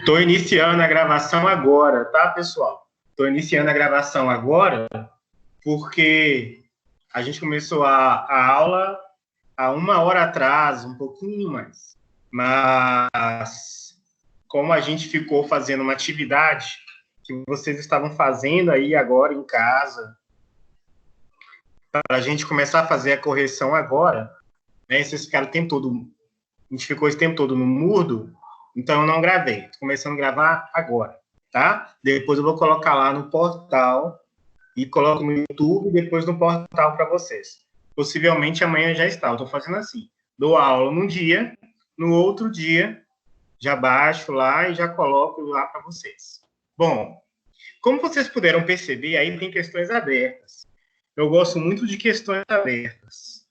Estou iniciando a gravação agora, tá, pessoal? Estou iniciando a gravação agora porque a gente começou a aula há 1 hora atrás, um pouquinho mais. Mas como a gente ficou fazendo uma atividade que vocês estavam fazendo aí agora em casa, para a gente começar a fazer a correção agora, né? Vocês ficaram o tempo todo, a gente ficou esse tempo todo no mudo, então eu não gravei. Estou começando a gravar agora, tá? Depois eu vou colocar lá no portal e coloco no YouTube e depois no portal para vocês. Possivelmente amanhã já está. Eu estou fazendo assim. Dou a aula num dia, no outro dia já baixo lá e já coloco lá para vocês. Bom, como vocês puderam perceber, aí tem questões abertas. Eu gosto muito de questões abertas,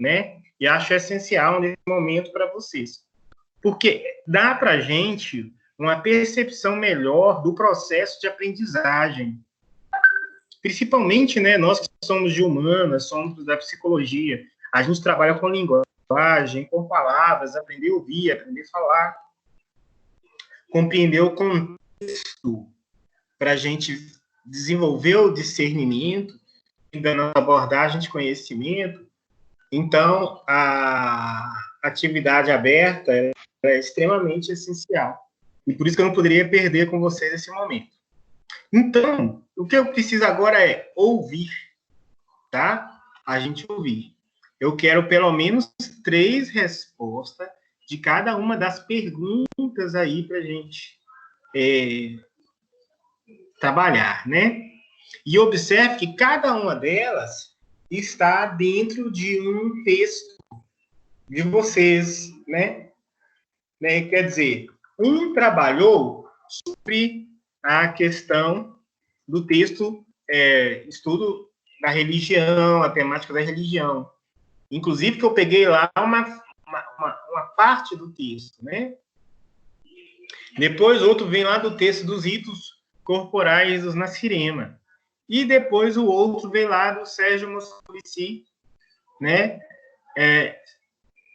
né? E acho essencial nesse momento para vocês. Porque dá para a gente uma percepção melhor do processo de aprendizagem. Principalmente, né, nós que somos de humanas, somos da psicologia, a gente trabalha com linguagem, com palavras, aprender a ouvir, aprender a falar, compreender o contexto para a gente desenvolver o discernimento, dando abordagem de conhecimento. Então, a atividade aberta é extremamente essencial. E por isso que eu não poderia perder com vocês esse momento. Então, o que eu preciso agora é ouvir, tá? A gente ouvir. Eu quero pelo menos 3 respostas de cada uma das perguntas aí para a gente trabalhar, né? E observe que cada uma delas está dentro de um texto de vocês, né? Quer dizer, um trabalhou sobre a questão do texto, estudo da religião, a temática da religião. Inclusive que eu peguei lá uma parte do texto, né? Depois outro vem lá do texto dos ritos corporais dos Nascirema. E depois o outro vem lá do Sérgio Moscovici, né?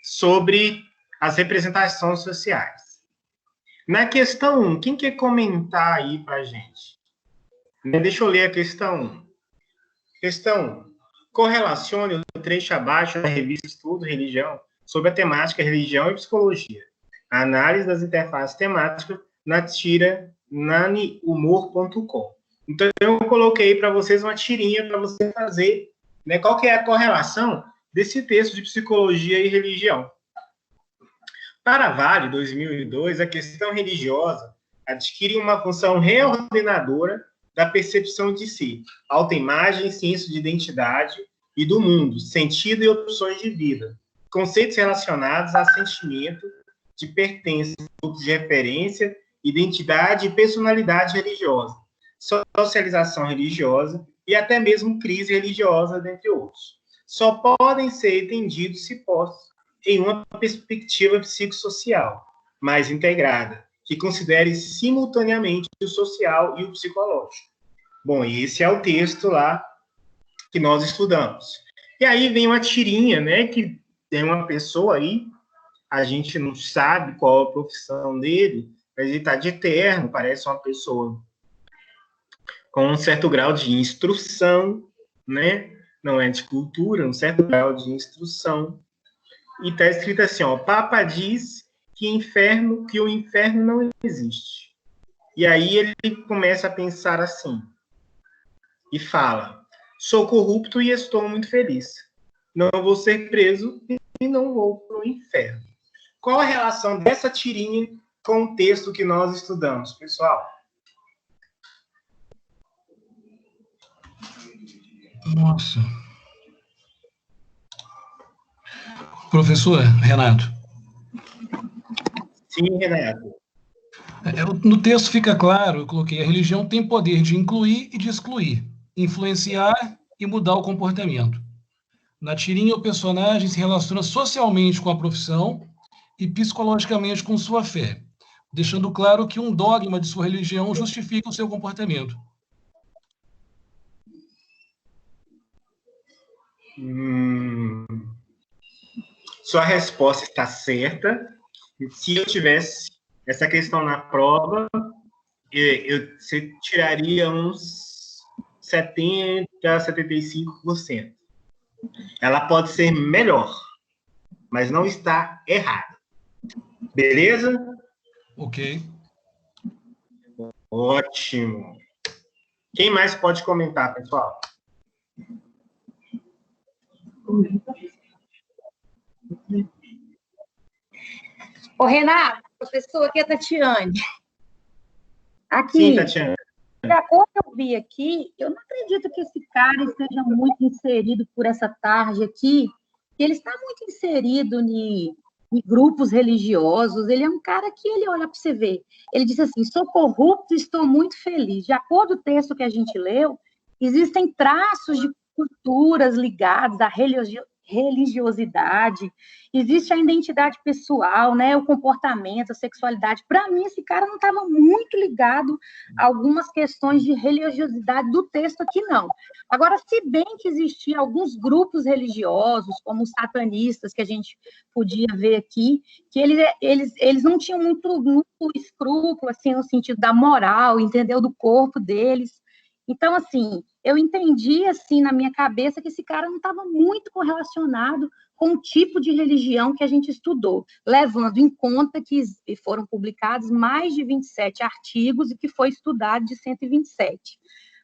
Sobre as representações sociais. Na questão 1, quem quer comentar aí para a gente? Deixa eu ler a questão 1. Questão 1. Correlacione o trecho abaixo da revista Estudo Religião sobre a temática religião e psicologia. A análise das interfaces temáticas na tira nanihumor.com. Então, eu coloquei para vocês uma tirinha para você fazer, né, qual que é a correlação desse texto de psicologia e religião. Para Vale, 2002, a questão religiosa adquire uma função reordenadora da percepção de si, autoimagem, senso de identidade e do mundo, sentido e opções de vida, conceitos relacionados a sentimento de pertença, grupo de referência, identidade e personalidade religiosa, socialização religiosa e até mesmo crise religiosa, dentre outros. Só podem ser entendidos se postos em uma perspectiva psicossocial mais integrada, que considere simultaneamente o social e o psicológico. Bom, esse é o texto lá que nós estudamos. E aí vem uma tirinha, né, que tem uma pessoa aí, a gente não sabe qual a profissão dele, mas ele está de terno, parece uma pessoa com um certo grau de instrução, né, não é de cultura, um certo grau de instrução. E está escrito assim, ó, Papa diz que o inferno não existe. E aí ele começa a pensar assim, e fala, sou corrupto e estou muito feliz. Não vou ser preso e não vou para o inferno. Qual a relação dessa tirinha com o texto que nós estudamos, pessoal? Nossa. Professor Renato. Sim, Renato. No texto fica claro, eu coloquei, a religião tem poder de incluir e de excluir, influenciar e mudar o comportamento. Na tirinha, o personagem se relaciona socialmente com a profissão e psicologicamente com sua fé, deixando claro que um dogma de sua religião justifica o seu comportamento. Sua resposta está certa. Se eu tivesse essa questão na prova, você tiraria uns 70%, 75%. Ela pode ser melhor, mas não está errada. Beleza? Ok. Ótimo. Quem mais pode comentar, pessoal? Ô, Renato, professor, aqui é a Tatiane. Aqui, Sim, Tatiana. de acordo que eu vi aqui, eu não acredito que esse cara esteja muito inserido por essa tarde aqui, que ele está muito inserido em grupos religiosos. Ele é um cara que ele olha para você ver. Ele diz assim: sou corrupto e estou muito feliz. De acordo com o texto que a gente leu, existem traços de culturas ligadas à religiosidade, existe a identidade pessoal, né, o comportamento, a sexualidade. Para mim, esse cara não estava muito ligado a algumas questões de religiosidade do texto aqui, não. Agora, se bem que existiam alguns grupos religiosos, como os satanistas, que a gente podia ver aqui, que eles não tinham muito escrúpulo, assim, no sentido da moral, entendeu, do corpo deles. Então, assim, eu entendi, assim, na minha cabeça, que esse cara não estava muito correlacionado com o tipo de religião que a gente estudou, levando em conta que foram publicados mais de 27 artigos e que foi estudado de 127.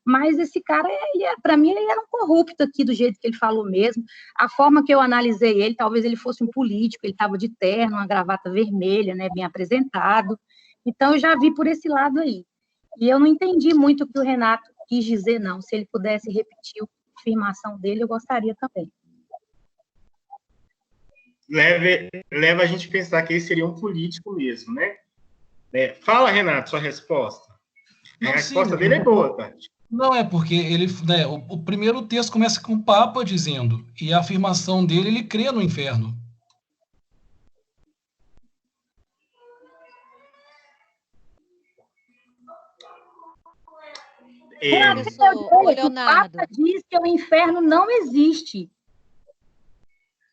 Mas esse cara, para mim, ele era um corrupto aqui, do jeito que ele falou mesmo. A forma que eu analisei ele, talvez ele fosse um político, ele estava de terno, uma gravata vermelha, né, bem apresentado. Então, eu já vi por esse lado aí. E eu não entendi muito o que o Renato quis dizer, não. Se ele pudesse repetir a afirmação dele, eu gostaria também. Leva a gente a pensar que ele seria um político mesmo, né? Fala, Renato, sua resposta. Não, A resposta dele é boa, Tati. Não é porque ele, né, o primeiro texto começa com o Papa dizendo, e a afirmação dele, ele crê no inferno. Leonardo, o Papa diz que o inferno não existe.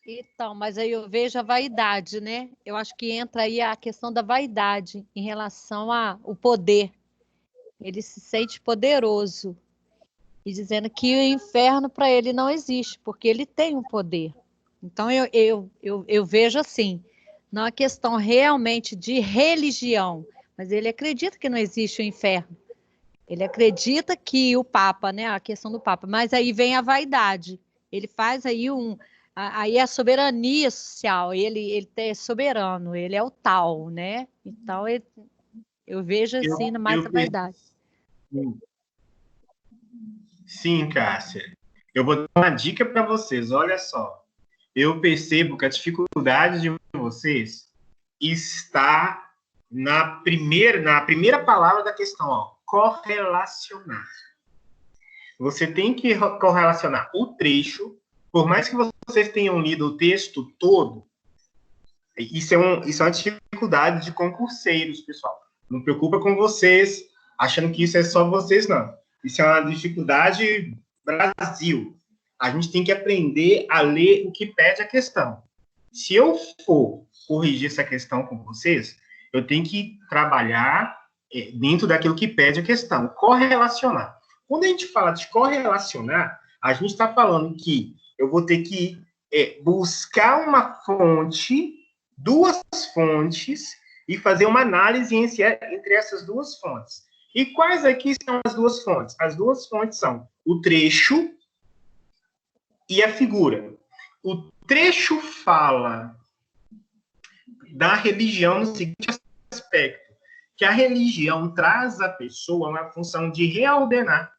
Então, mas aí eu vejo a vaidade, né? Eu acho que entra aí a questão da vaidade em relação ao poder. Ele se sente poderoso e dizendo que o inferno para ele não existe, porque ele tem um poder. Então, eu vejo assim, não é questão realmente de religião, mas ele acredita que não existe o inferno. Ele acredita que o Papa, né, a questão do Papa, mas aí vem a vaidade. Ele faz aí aí a soberania social, ele é soberano, ele é o tal, né? Então, eu vejo assim mais a vaidade. Sim, Cássia. Eu vou dar uma dica para vocês, olha só. Eu percebo que a dificuldade de vocês está na primeira palavra da questão, ó, correlacionar. Você tem que correlacionar o trecho, por mais que vocês tenham lido o texto todo, isso é uma dificuldade de concurseiros, pessoal. Não preocupa com vocês, achando que isso é só vocês, não. Isso é uma dificuldade Brasil. A gente tem que aprender a ler o que pede a questão. Se eu for corrigir essa questão com vocês, eu tenho que trabalhar dentro daquilo que pede a questão, correlacionar. Quando a gente fala de correlacionar, a gente está falando que eu vou ter que buscar uma fonte, duas fontes, e fazer uma análise entre essas duas fontes. E quais aqui são as duas fontes? As duas fontes são o trecho e a figura. O trecho fala da religião no seguinte aspecto, que a religião traz à pessoa uma função de reordenar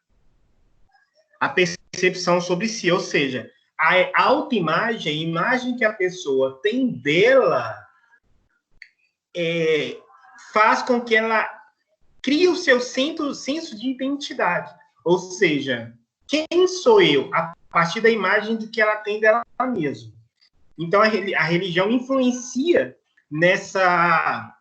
a percepção sobre si, ou seja, a autoimagem, a imagem que a pessoa tem dela, faz com que ela crie o seu senso de identidade. Ou seja, quem sou eu? A partir da imagem do que ela tem dela mesma. Então, a religião influencia nessa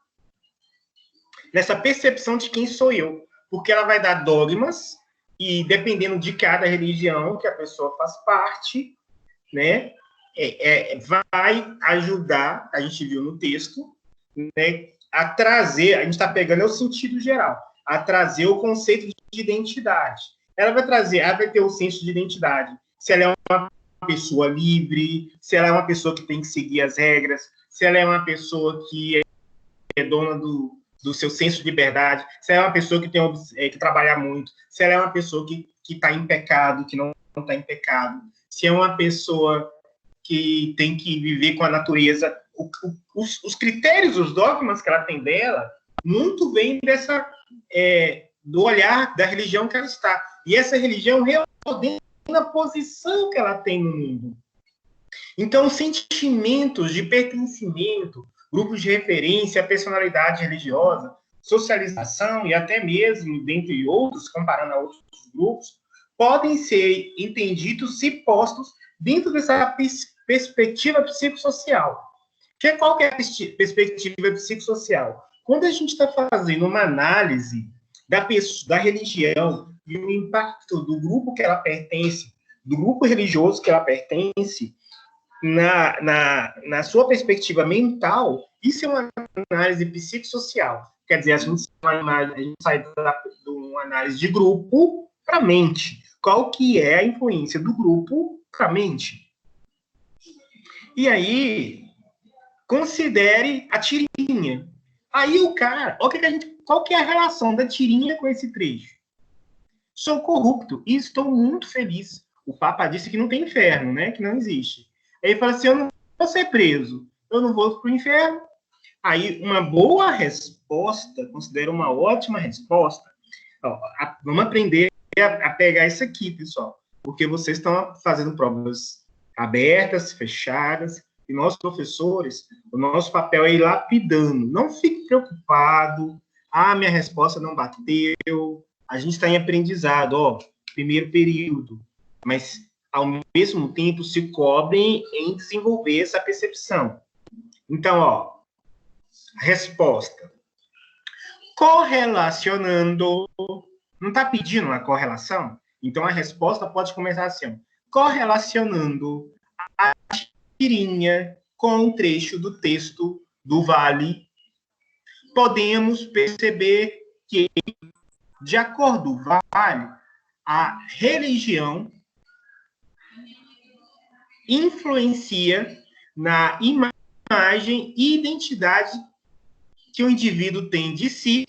percepção de quem sou eu. Porque ela vai dar dogmas, e dependendo de cada religião que a pessoa faz parte, né, vai ajudar, a gente viu no texto, né, a trazer, a gente está pegando é o sentido geral, a trazer o conceito de identidade. Ela vai ter o senso de identidade, se ela é uma pessoa livre, se ela é uma pessoa que tem que seguir as regras, se ela é uma pessoa que é dona do seu senso de liberdade, se ela é uma pessoa que tem que trabalhar muito, se ela é uma pessoa que está em pecado, que não está em pecado, se é uma pessoa que tem que viver com a natureza. Os critérios, os dogmas que ela tem dela, muito vem do olhar da religião que ela está. E essa religião reordena a posição que ela tem no mundo. Então, sentimentos de pertencimento, grupos de referência, personalidade religiosa, socialização e até mesmo, dentre outros, comparando a outros grupos, podem ser entendidos e postos dentro dessa perspectiva psicossocial. Qual que é a perspectiva psicossocial? Quando a gente está fazendo uma análise da religião e o impacto do grupo que ela pertence, do grupo religioso que ela pertence, na sua perspectiva mental, isso é uma análise psicossocial. Quer dizer, a gente sai de uma análise de grupo para a mente. Qual que é a influência do grupo para a mente? E aí, considere a tirinha. Aí o cara, qual que é a relação da tirinha com esse trecho? Sou corrupto e estou muito feliz. O Papa disse que não tem inferno, né? Que não existe. Aí ele fala assim, eu não vou ser preso, eu não vou para o inferno. Aí, uma boa resposta, considero uma ótima resposta. Vamos aprender a pegar isso aqui, pessoal, porque vocês estão fazendo provas abertas, fechadas, e nós, professores, o nosso papel é ir lapidando. Não fique preocupado, minha resposta não bateu, a gente está em aprendizado, primeiro período, mas ao mesmo tempo se cobrem em desenvolver essa percepção. Então, resposta. Correlacionando, não está pedindo uma correlação? Então, a resposta pode começar assim, correlacionando a tirinha com um trecho do texto do Vale, podemos perceber que, de acordo com o Vale, a religião influencia na imagem e identidade que o indivíduo tem de si,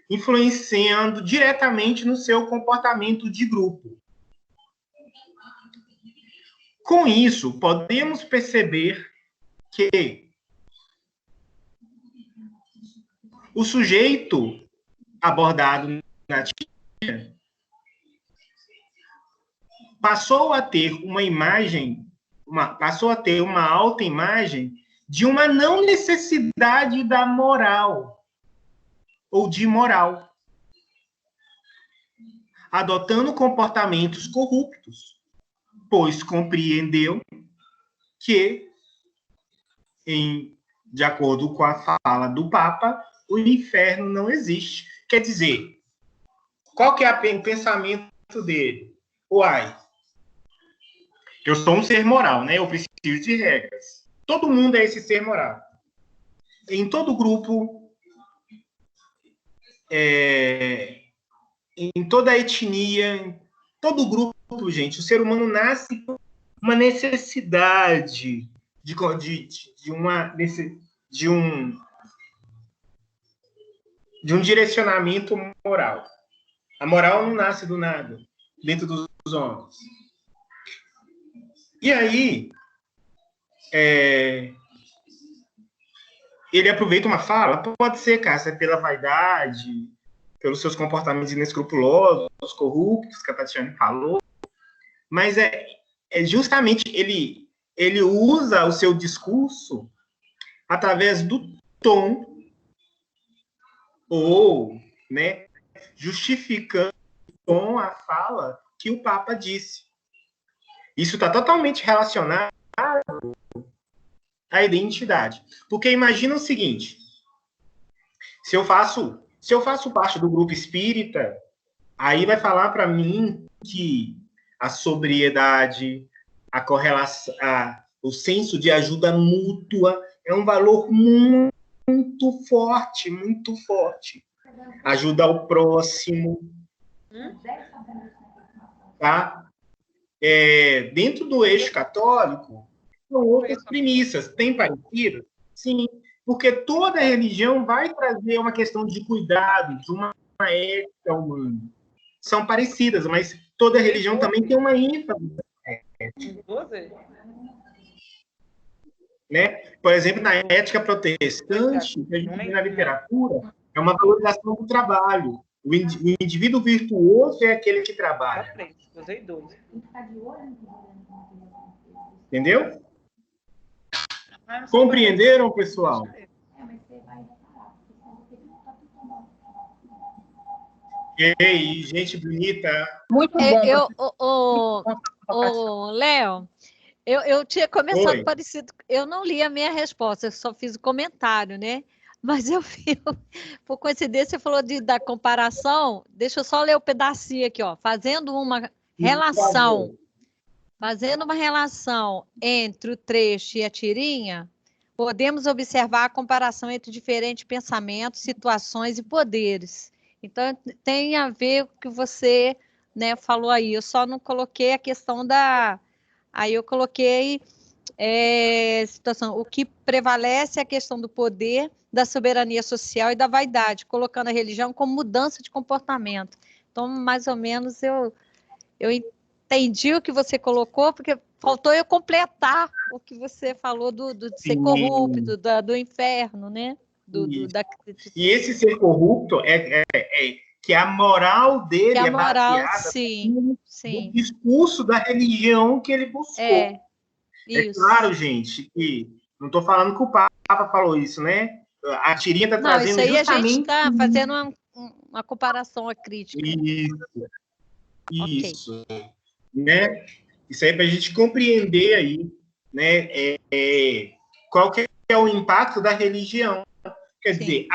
influenciando diretamente no seu comportamento de grupo. Com isso, podemos perceber que o sujeito abordado na tirinha passou a ter uma autoimagem de uma não necessidade da moral, ou de moral, adotando comportamentos corruptos, pois compreendeu que, de acordo com a fala do Papa, o inferno não existe. Quer dizer, qual que é o pensamento dele? Eu sou um ser moral, né? Eu preciso de regras. Todo mundo é esse ser moral. Em todo grupo, em toda etnia, em todo grupo, gente, o ser humano nasce com uma necessidade de um direcionamento moral. A moral não nasce do nada, dentro dos homens. E aí, ele aproveita uma fala, pode ser, Cássia, pela vaidade, pelos seus comportamentos inescrupulosos, corruptos, que a Tatiana falou, mas justamente ele usa o seu discurso através do tom, ou, né, justificando com a fala que o Papa disse. Isso está totalmente relacionado à identidade. Porque imagina o seguinte, se eu faço parte do grupo espírita, aí vai falar para mim que a sobriedade, a correlação, o senso de ajuda mútua é um valor muito muito forte, muito forte. Ajuda ao próximo. Tá? Dentro do eixo católico, são outras premissas. Tem parecidas? Sim, porque toda religião vai trazer uma questão de cuidado, de uma ética humana. São parecidas, mas toda religião também tem uma ênfase. Né? Por exemplo, na ética protestante, que a gente vê na literatura, é uma valorização do trabalho. O indivíduo virtuoso é aquele que trabalha. Entendeu? Compreenderam, pessoal? E aí, gente bonita. Muito bom. Léo, eu tinha começado Oi. parecido. Eu não li a minha resposta, eu só fiz o comentário, né? Mas eu vi, por coincidência, você falou da comparação. Deixa eu só ler o pedacinho aqui, ó. Fazendo uma relação entre o trecho e a tirinha, podemos observar a comparação entre diferentes pensamentos, situações e poderes. Então, tem a ver com o que você, né, falou aí. Eu só não coloquei a questão da... Aí eu coloquei situação. O que prevalece é a questão do poder, da soberania social e da vaidade, colocando a religião como mudança de comportamento. Então, mais ou menos, eu entendi o que você colocou, porque faltou eu completar o que você falou de ser corrupto, do inferno, né? E esse ser corrupto que a moral dele é baseada sim. no discurso da religião que ele buscou. É claro, gente, que não estou falando que o Papa falou isso, né? A tirinha está trazendo isso aí justamente... a gente está fazendo uma comparação, a crítica. Isso. Okay. Né? Isso aí para a gente compreender aí, né? Qual que é o impacto da religião. Quer dizer,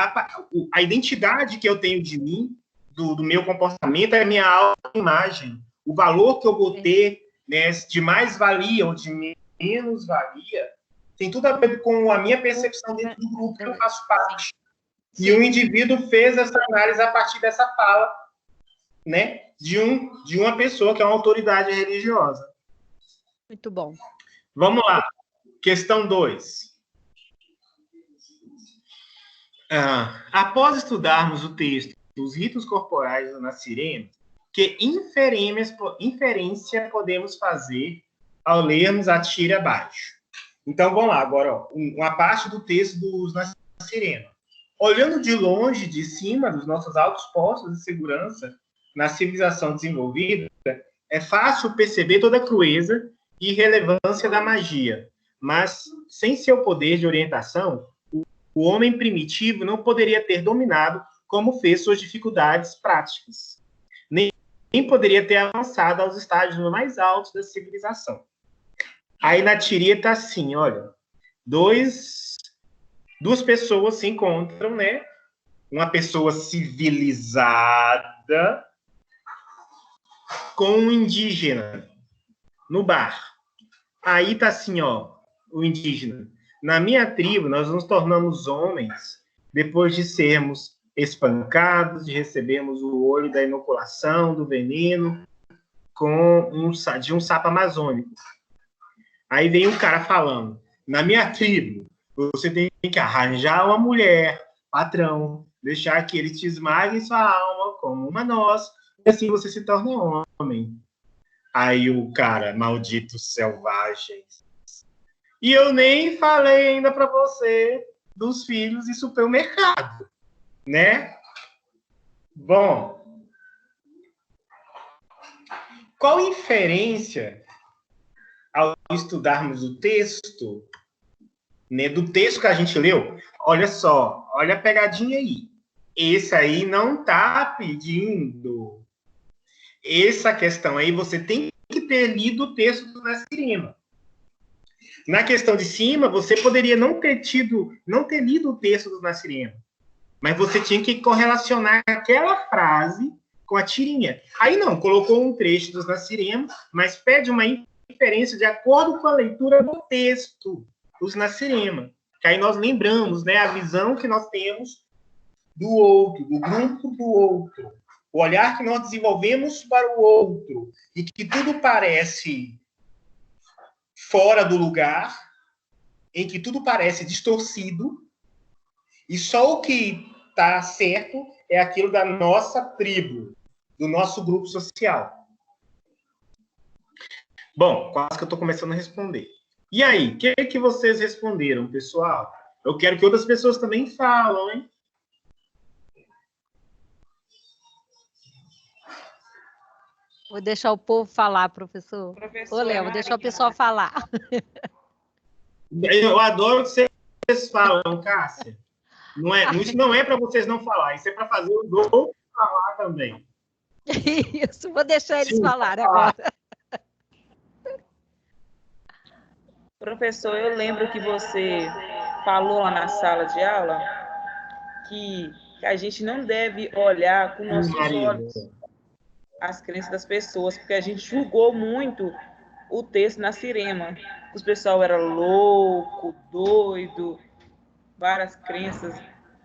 a identidade que eu tenho de mim, do meu comportamento, é a minha autoimagem. O valor que eu vou ter, né, de mais-valia ou de menos-valia, tem tudo a ver com a minha percepção dentro do grupo que eu faço parte. E o indivíduo fez essa análise a partir dessa fala, né, de uma pessoa que é uma autoridade religiosa. Muito bom. Vamos lá. Questão 2. Após estudarmos o texto dos ritos corporais do Nascireno, que inferência podemos fazer ao lermos a tira abaixo? Então, vamos lá, agora, uma parte do texto dos Nascireno. Olhando de longe, de cima, dos nossos altos postos de segurança na civilização desenvolvida, é fácil perceber toda a crueza e relevância da magia, mas, sem seu poder de orientação, o homem primitivo não poderia ter dominado como fez suas dificuldades práticas. Nem poderia ter avançado aos estágios mais altos da civilização. Aí na tirinha está assim, olha, duas pessoas se encontram, né? Uma pessoa civilizada com um indígena no bar. Aí está assim, ó, o indígena. Na minha tribo, nós nos tornamos homens depois de sermos espancados, de recebermos o olho da inoculação, do veneno, de um sapo amazônico. Aí vem um cara falando, na minha tribo, você tem que arranjar uma mulher, patrão, deixar que ele te esmague sua alma como uma noz, e assim você se torna homem. Aí o cara, maldito selvagem. E eu nem falei ainda para você dos filhos de supermercado, né? Bom, qual inferência, ao estudarmos o texto, né, do texto que a gente leu? Olha só, olha a pegadinha aí. Esse aí não tá pedindo. Essa questão aí você tem que ter lido o texto do Nascireno. Na questão de cima, você poderia não ter lido o texto do Nascireno, mas você tinha que correlacionar aquela frase com a tirinha. Aí não, colocou um trecho dos Nascireno, mas pede uma inferência de acordo com a leitura do texto dos Nascireno. que aí nós lembramos, né, a visão que nós temos do outro, do grupo do outro, o olhar que nós desenvolvemos para o outro, e que tudo parece fora do lugar, em que tudo parece distorcido, e só o que está certo é aquilo da nossa tribo, do nosso grupo social. Bom, quase que eu estou começando a responder. E aí, o que vocês responderam, pessoal? Eu quero que outras pessoas também falam, hein? Vou deixar o povo falar, professor. Ô, Léo, vou deixar o pessoal falar. Eu adoro que vocês falam, Cássia. Isso não é para vocês não falar, isso é para fazer os outros falar também. Isso, vou deixar eles falarem falar. agora. Professor, eu lembro que você falou lá na sala de aula que a gente não deve olhar com nossos olhos as crenças das pessoas, porque a gente julgou muito o texto na Cirema. Os pessoal era louco, doido, várias crenças.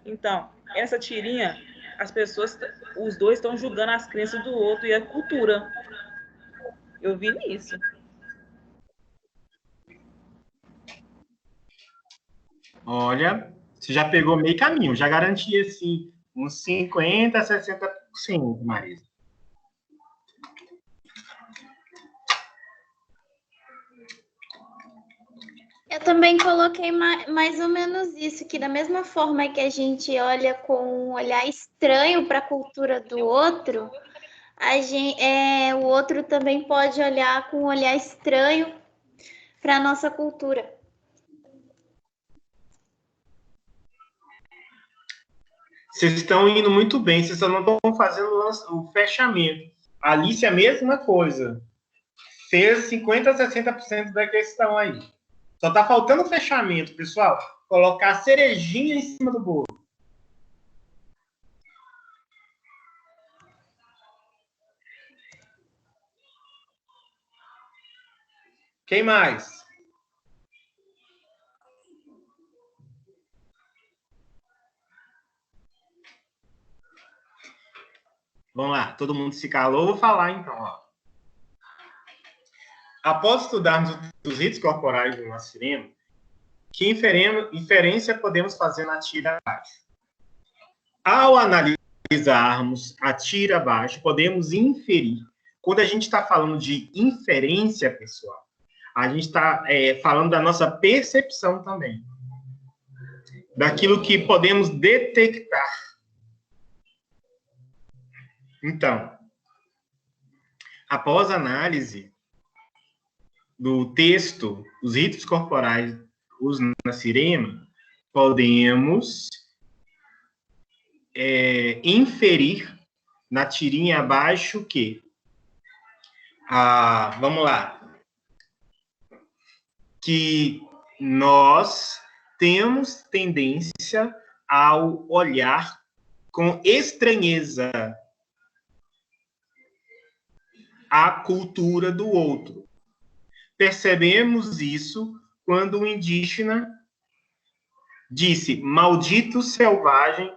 Então, essa tirinha, as pessoas, os dois estão julgando as crenças do outro e a cultura. Eu vi nisso. Olha, você já pegou meio caminho, já garanti, assim, uns 50%, 60%, Marisa. Eu também coloquei mais ou menos isso, que da mesma forma que a gente olha com um olhar estranho para a cultura do outro, o outro também pode olhar com um olhar estranho para a nossa cultura. Vocês estão indo muito bem, vocês só não estão fazendo o fechamento. A Alice, a mesma coisa. Fez 50% a 60% da questão aí. Só está faltando o fechamento, pessoal. Colocar a cerejinha em cima do bolo. Quem mais? Vamos lá, todo mundo se calou, vou falar então. Ó. Após estudarmos os ritos corporais do nosso Cirema, que inferência podemos fazer na tira abaixo? Ao analisarmos a tira abaixo, podemos inferir. Quando a gente está falando de inferência, pessoal, a gente está falando da nossa percepção também. Daquilo que podemos detectar. Então, após a análise do texto, os ritos corporais na Cirema, podemos inferir na tirinha abaixo que, vamos lá, que nós temos tendência ao olhar com estranheza a cultura do outro. Percebemos isso quando o indígena disse maldito selvagem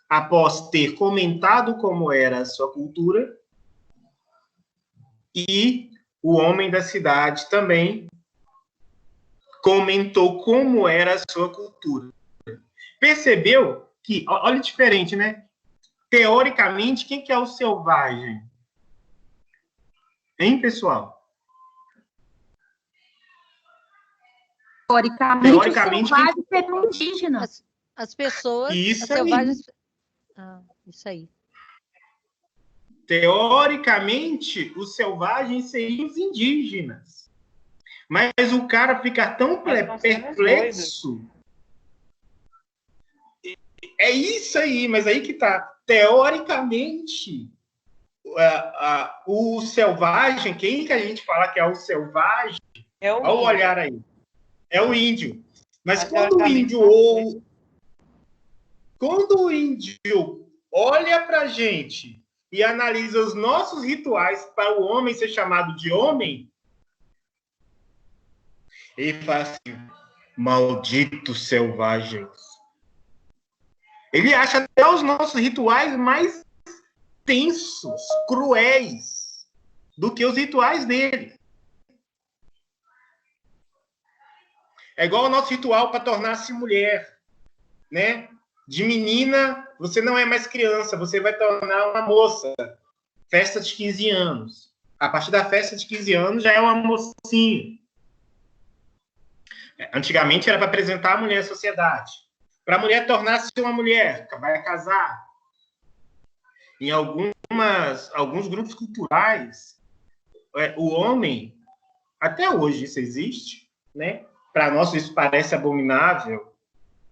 após ter comentado como era a sua cultura, e o homem da cidade também comentou como era a sua cultura. Percebeu que, olha diferente, né? Teoricamente, quem que é o selvagem? Hein, pessoal? Teoricamente, o selvagem seria um indígena. As pessoas, isso as selvagens... isso aí. Teoricamente, os selvagens seriam os indígenas. Mas o cara fica tão perplexo. É isso aí, mas aí que tá. Teoricamente, o selvagem, quem que a gente fala que é o selvagem? É o Olha o índio. olhar aí. É o índio. Mas quando o índio olha pra gente e analisa os nossos rituais para o homem ser chamado de homem, ele fala assim, Malditos selvagens. Ele acha até os nossos rituais mais tensos, cruéis, do que os rituais dele. É igual o nosso ritual para tornar-se mulher, né? De menina, você não é mais criança, você vai tornar uma moça. Festa de 15 anos. A partir da festa de 15 anos já é uma mocinha. Antigamente era para apresentar a mulher à sociedade. Para a mulher tornar-se uma mulher, vai casar. Em alguns grupos culturais, o homem, até hoje isso existe, né? Para nós isso parece abominável,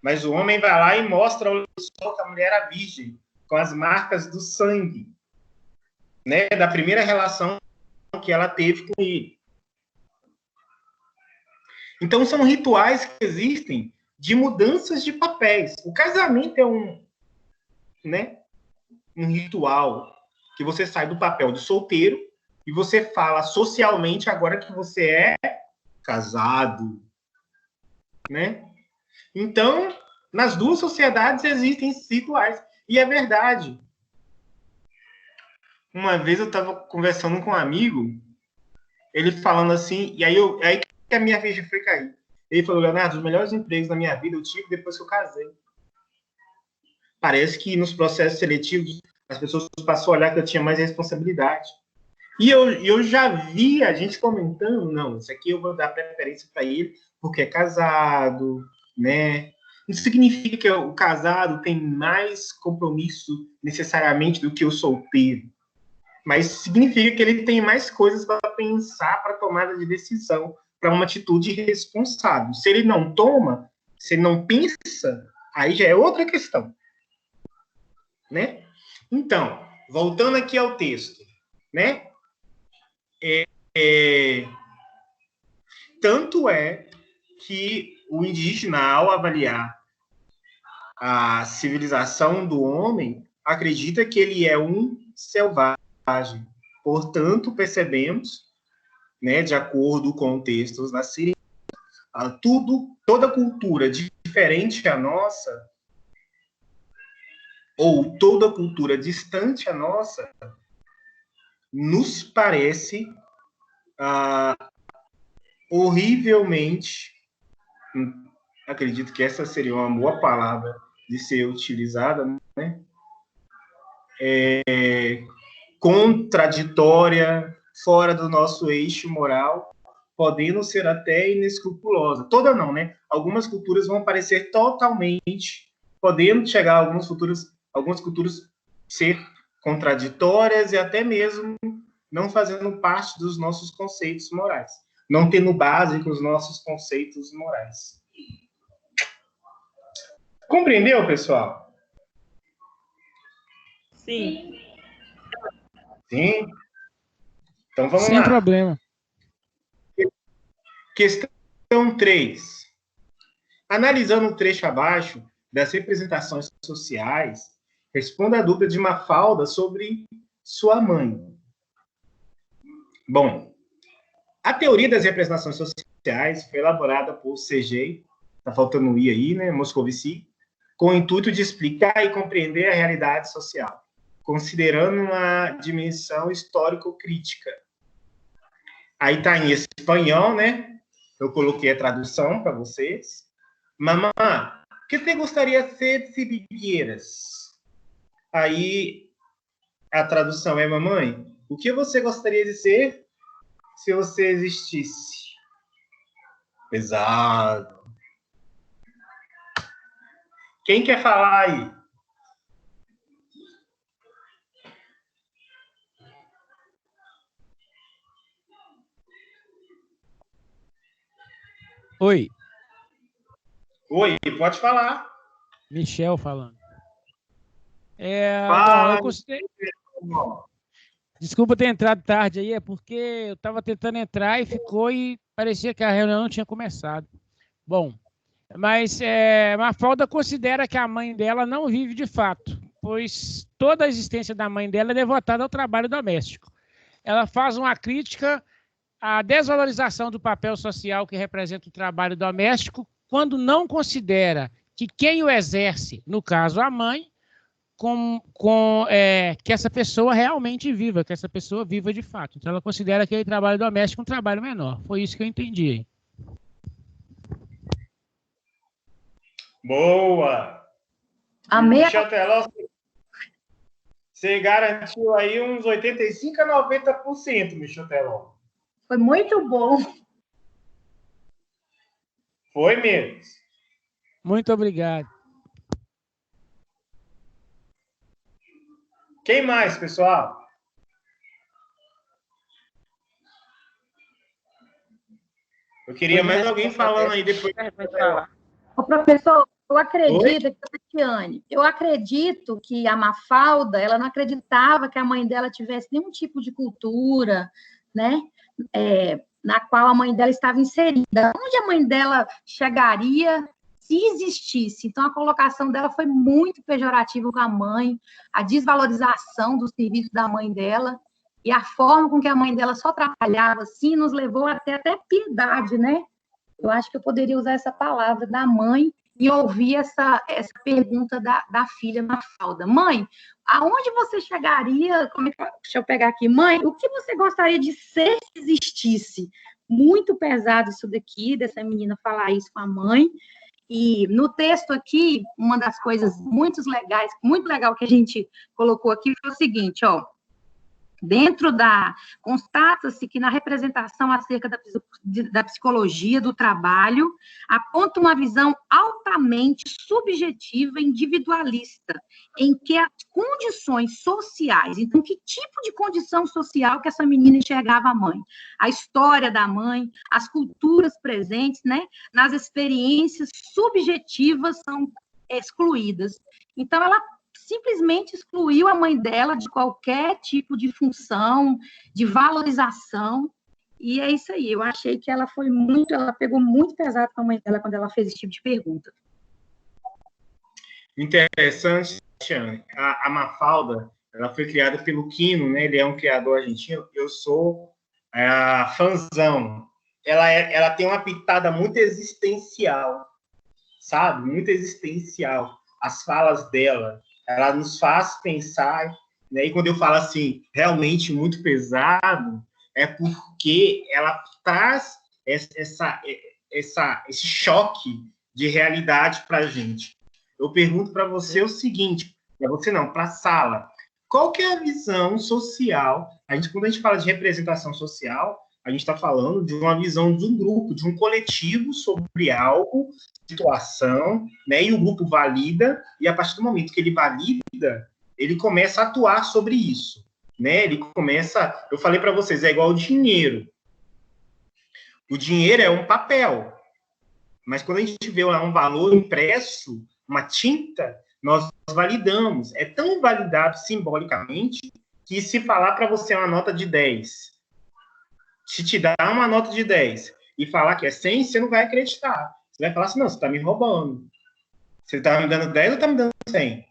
mas o homem vai lá e mostra ao sol que a mulher era virgem, com as marcas do sangue, né? Da primeira relação que ela teve com ele. Então, são rituais que existem de mudanças de papéis. O casamento é um ritual que você sai do papel de solteiro e você fala socialmente agora que você é casado, né? Então, nas duas sociedades existem rituais. E é verdade. Uma vez eu estava conversando com um amigo, ele falando assim, e aí que a minha ficha foi cair. Ele falou: Leonardo, os melhores empregos da minha vida eu tive depois que eu casei. Parece que nos processos seletivos as pessoas passaram a olhar que eu tinha mais responsabilidade. E eu já vi a gente comentando, não, isso aqui eu vou dar preferência para ele porque é casado, né? Isso significa que o casado tem mais compromisso necessariamente do que o solteiro. Mas significa que ele tem mais coisas para pensar, para tomada de decisão, para uma atitude responsável. Se ele não toma, se ele não pensa, aí já é outra questão, né? Então, voltando aqui ao texto, né? Tanto é que o indígena, ao avaliar a civilização do homem, acredita que ele é um selvagem. Portanto, percebemos, né, de acordo com textos da Síria, toda cultura diferente à nossa, ou toda cultura distante à nossa, nos parece horrivelmente, acredito que essa seria uma boa palavra de ser utilizada, né? Contraditória, fora do nosso eixo moral, podendo ser até inescrupulosa. Toda não, né? Algumas culturas vão parecer totalmente, podendo chegar a algumas culturas ser contraditórias e até mesmo não fazendo parte dos nossos conceitos morais, não tendo base com os nossos conceitos morais. Compreendeu, pessoal? Sim. Sim? Então vamos lá. Sem problema. Questão 3. Analisando o trecho abaixo das representações sociais, responda a dúvida de Mafalda sobre sua mãe. Bom, a teoria das representações sociais foi elaborada por C.G., tá faltando um I aí, né, Moscovici, com o intuito de explicar e compreender a realidade social, considerando uma dimensão histórico-crítica. Aí está em espanhol, né? Eu coloquei a tradução para vocês. Mamã, o que você gostaria de ser se vivieras? Aí a tradução é: mamãe, o que você gostaria de ser se você existisse? Pesado. Quem quer falar aí? Oi. Oi, pode falar. Michel falando. Bom, eu considerei... Desculpa ter entrado tarde aí, é porque eu estava tentando entrar e ficou e parecia que a reunião não tinha começado. Bom, mas Mafalda considera que a mãe dela não vive de fato, pois toda a existência da mãe dela é devotada ao trabalho doméstico. Ela faz uma crítica à desvalorização do papel social que representa o trabalho doméstico quando não considera que quem o exerce, no caso a mãe, que essa pessoa realmente viva, que essa pessoa viva de fato. Então, ela considera aquele trabalho doméstico um trabalho menor. Foi isso que eu entendi. Boa! Amei. Michel Teló, você garantiu aí uns 85% a 90%, Michel Teló. Foi muito bom. Foi mesmo. Muito obrigado. Quem mais, pessoal? Eu queria mais alguém falando aí depois. Pode falar. Ô, professor, eu acredito, Tatiane, eu acredito que a Mafalda, ela não acreditava que a mãe dela tivesse nenhum tipo de cultura, né? Na qual a mãe dela estava inserida. Onde a mãe dela chegaria se existisse? Então, a colocação dela foi muito pejorativa com a mãe, a desvalorização do serviço da mãe dela, e a forma com que a mãe dela só trabalhava assim nos levou até piedade, né? Eu acho que eu poderia usar essa palavra da mãe e ouvir essa pergunta da filha Mafalda. Mãe, aonde você chegaria? Deixa eu pegar aqui. Mãe, o que você gostaria de ser se existisse? Muito pesado isso daqui, dessa menina falar isso com a mãe. E no texto aqui, uma das coisas muito legal que a gente colocou aqui foi o seguinte, ó. Constata-se que na representação acerca da psicologia do trabalho, aponta uma visão altamente subjetiva e individualista, em que as condições sociais, então, que tipo de condição social que essa menina enxergava a mãe? A história da mãe, as culturas presentes, né, nas experiências subjetivas são excluídas. Então, ela simplesmente excluiu a mãe dela de qualquer tipo de função, de valorização, e é isso aí. Eu achei que ela pegou muito pesado com a mãe dela quando ela fez esse tipo de pergunta. Interessante, Tiane. A Mafalda, ela foi criada pelo Quino, né? Ele é um criador argentino. Eu sou fãzão. Ela tem uma pitada muito existencial, sabe? Muito existencial. As falas dela, ela nos faz pensar, né? E quando eu falo assim, realmente muito pesado, é porque ela traz esse choque de realidade para a gente. Eu pergunto para você o seguinte, para você não, para a sala, qual que é a visão social? Quando a gente fala de representação social, a gente está falando de uma visão de um grupo, de um coletivo sobre algo, situação, né? E o grupo valida, e a partir do momento que ele valida, ele começa a atuar sobre isso, né? Ele começa, eu falei para vocês, é igual o dinheiro. O dinheiro é um papel, mas quando a gente vê lá um valor impresso, uma tinta, nós validamos. É tão validado simbolicamente que se falar para você uma nota de 10, se te dar uma nota de 10 e falar que é 100, você não vai acreditar. Você vai falar assim, não, você está me roubando. Você está me dando 10 ou está me dando 100?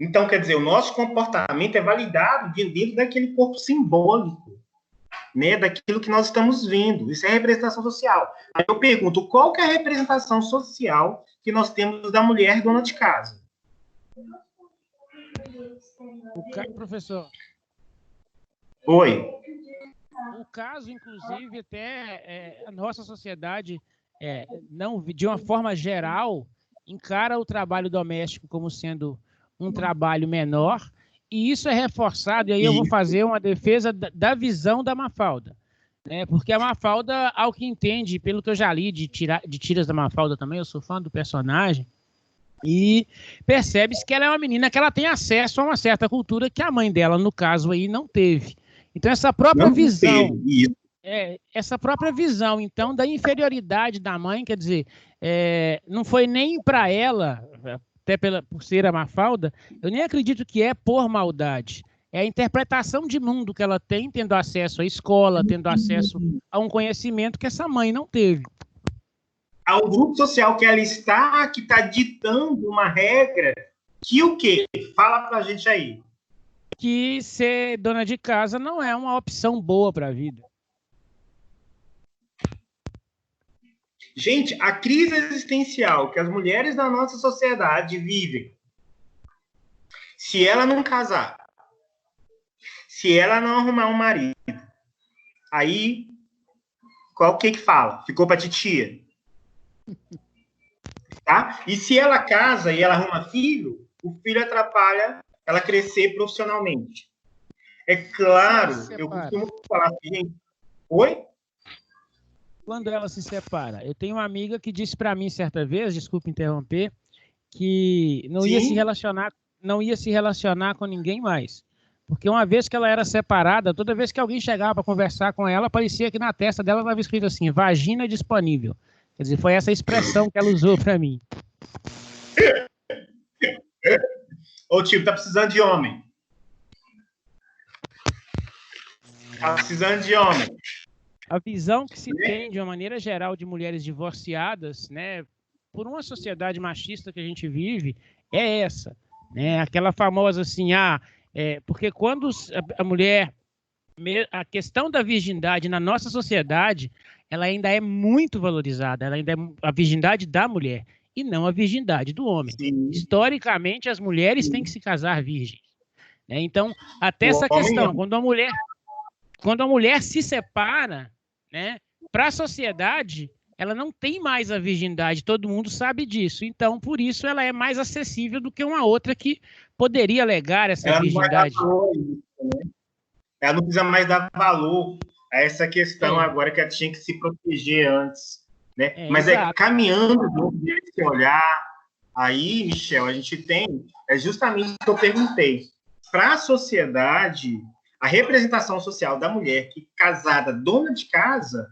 Então, quer dizer, o nosso comportamento é validado dentro daquele corpo simbólico, né, daquilo que nós estamos vendo. Isso é representação social. Aí eu pergunto, qual que é a representação social que nós temos da mulher dona de casa? Professor. Oi. O caso, inclusive, até a nossa sociedade, não, de uma forma geral, encara o trabalho doméstico como sendo um trabalho menor, e isso é reforçado, e aí eu vou fazer uma defesa da visão da Mafalda, né? Porque a Mafalda, ao que entende, pelo que eu já li de tiras da Mafalda também, eu sou fã do personagem, e percebe-se que ela é uma menina que ela tem acesso a uma certa cultura que a mãe dela, no caso aí, não teve. Então, essa própria visão, então, da inferioridade da mãe, quer dizer, não foi nem para ela, até por ser a Mafalda, eu nem acredito que é por maldade. É a interpretação de mundo que ela tem, tendo acesso à escola, tendo acesso a um conhecimento que essa mãe não teve. Ao grupo social que ela está, que está ditando uma regra, que o quê? Fala pra gente aí. Que ser dona de casa não é uma opção boa para a vida. Gente, a crise existencial que as mulheres da nossa sociedade vivem, se ela não casar, se ela não arrumar um marido, aí, qual que fala? Ficou pra titia. Tá? E se ela casa e ela arruma filho, o filho atrapalha ela crescer profissionalmente. É claro, eu costumo falar assim, gente, oi? Quando ela se separa, eu tenho uma amiga que disse para mim certa vez, desculpe interromper, que não ia se relacionar com ninguém mais. Porque uma vez que ela era separada, toda vez que alguém chegava para conversar com ela, parecia que na testa dela estava escrito assim, vagina disponível. Quer dizer, foi essa expressão que ela usou para mim. Ou tipo, tá precisando de homem. Tá precisando de homem. A visão que se tem, de uma maneira geral, de mulheres divorciadas, né, por uma sociedade machista que a gente vive, é essa. Né? Aquela famosa assim, porque quando a mulher, a questão da virgindade na nossa sociedade, ela ainda é muito valorizada, ela ainda é a virgindade da mulher, e não a virgindade do homem. Sim. Historicamente, as mulheres têm que se casar virgens. Né? Então, até essa questão, quando a mulher se separa, né, para a sociedade, ela não tem mais a virgindade, todo mundo sabe disso. Então, por isso, ela é mais acessível do que uma outra que poderia alegar essa virgindade. Ela não precisa mais dar valor a essa questão agora que ela tinha que se proteger antes. Né? Mas exato. Caminhando desse olhar, aí, Michel, a gente tem, justamente o que eu perguntei. Para a sociedade, a representação social da mulher que casada, dona de casa,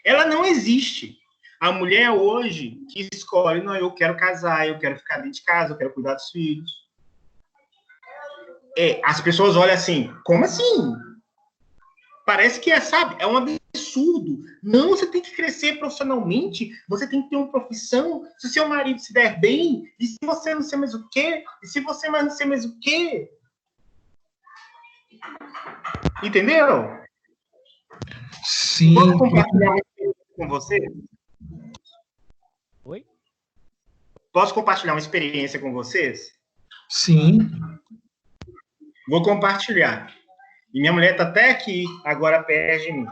ela não existe. A mulher hoje que escolhe, não, eu quero casar, eu quero ficar dentro de casa, eu quero cuidar dos filhos. As pessoas olham assim, como assim? Parece que sabe, é um absurdo. Não, você tem que crescer profissionalmente, você tem que ter uma profissão, se o seu marido se der bem, e se você não sei mais o quê, e se você não sei mais o quê. Entendeu? Sim. Posso compartilhar uma experiência com vocês? Oi? Posso compartilhar uma experiência com vocês? Sim. Vou compartilhar. E minha mulher está até aqui, agora perto de mim.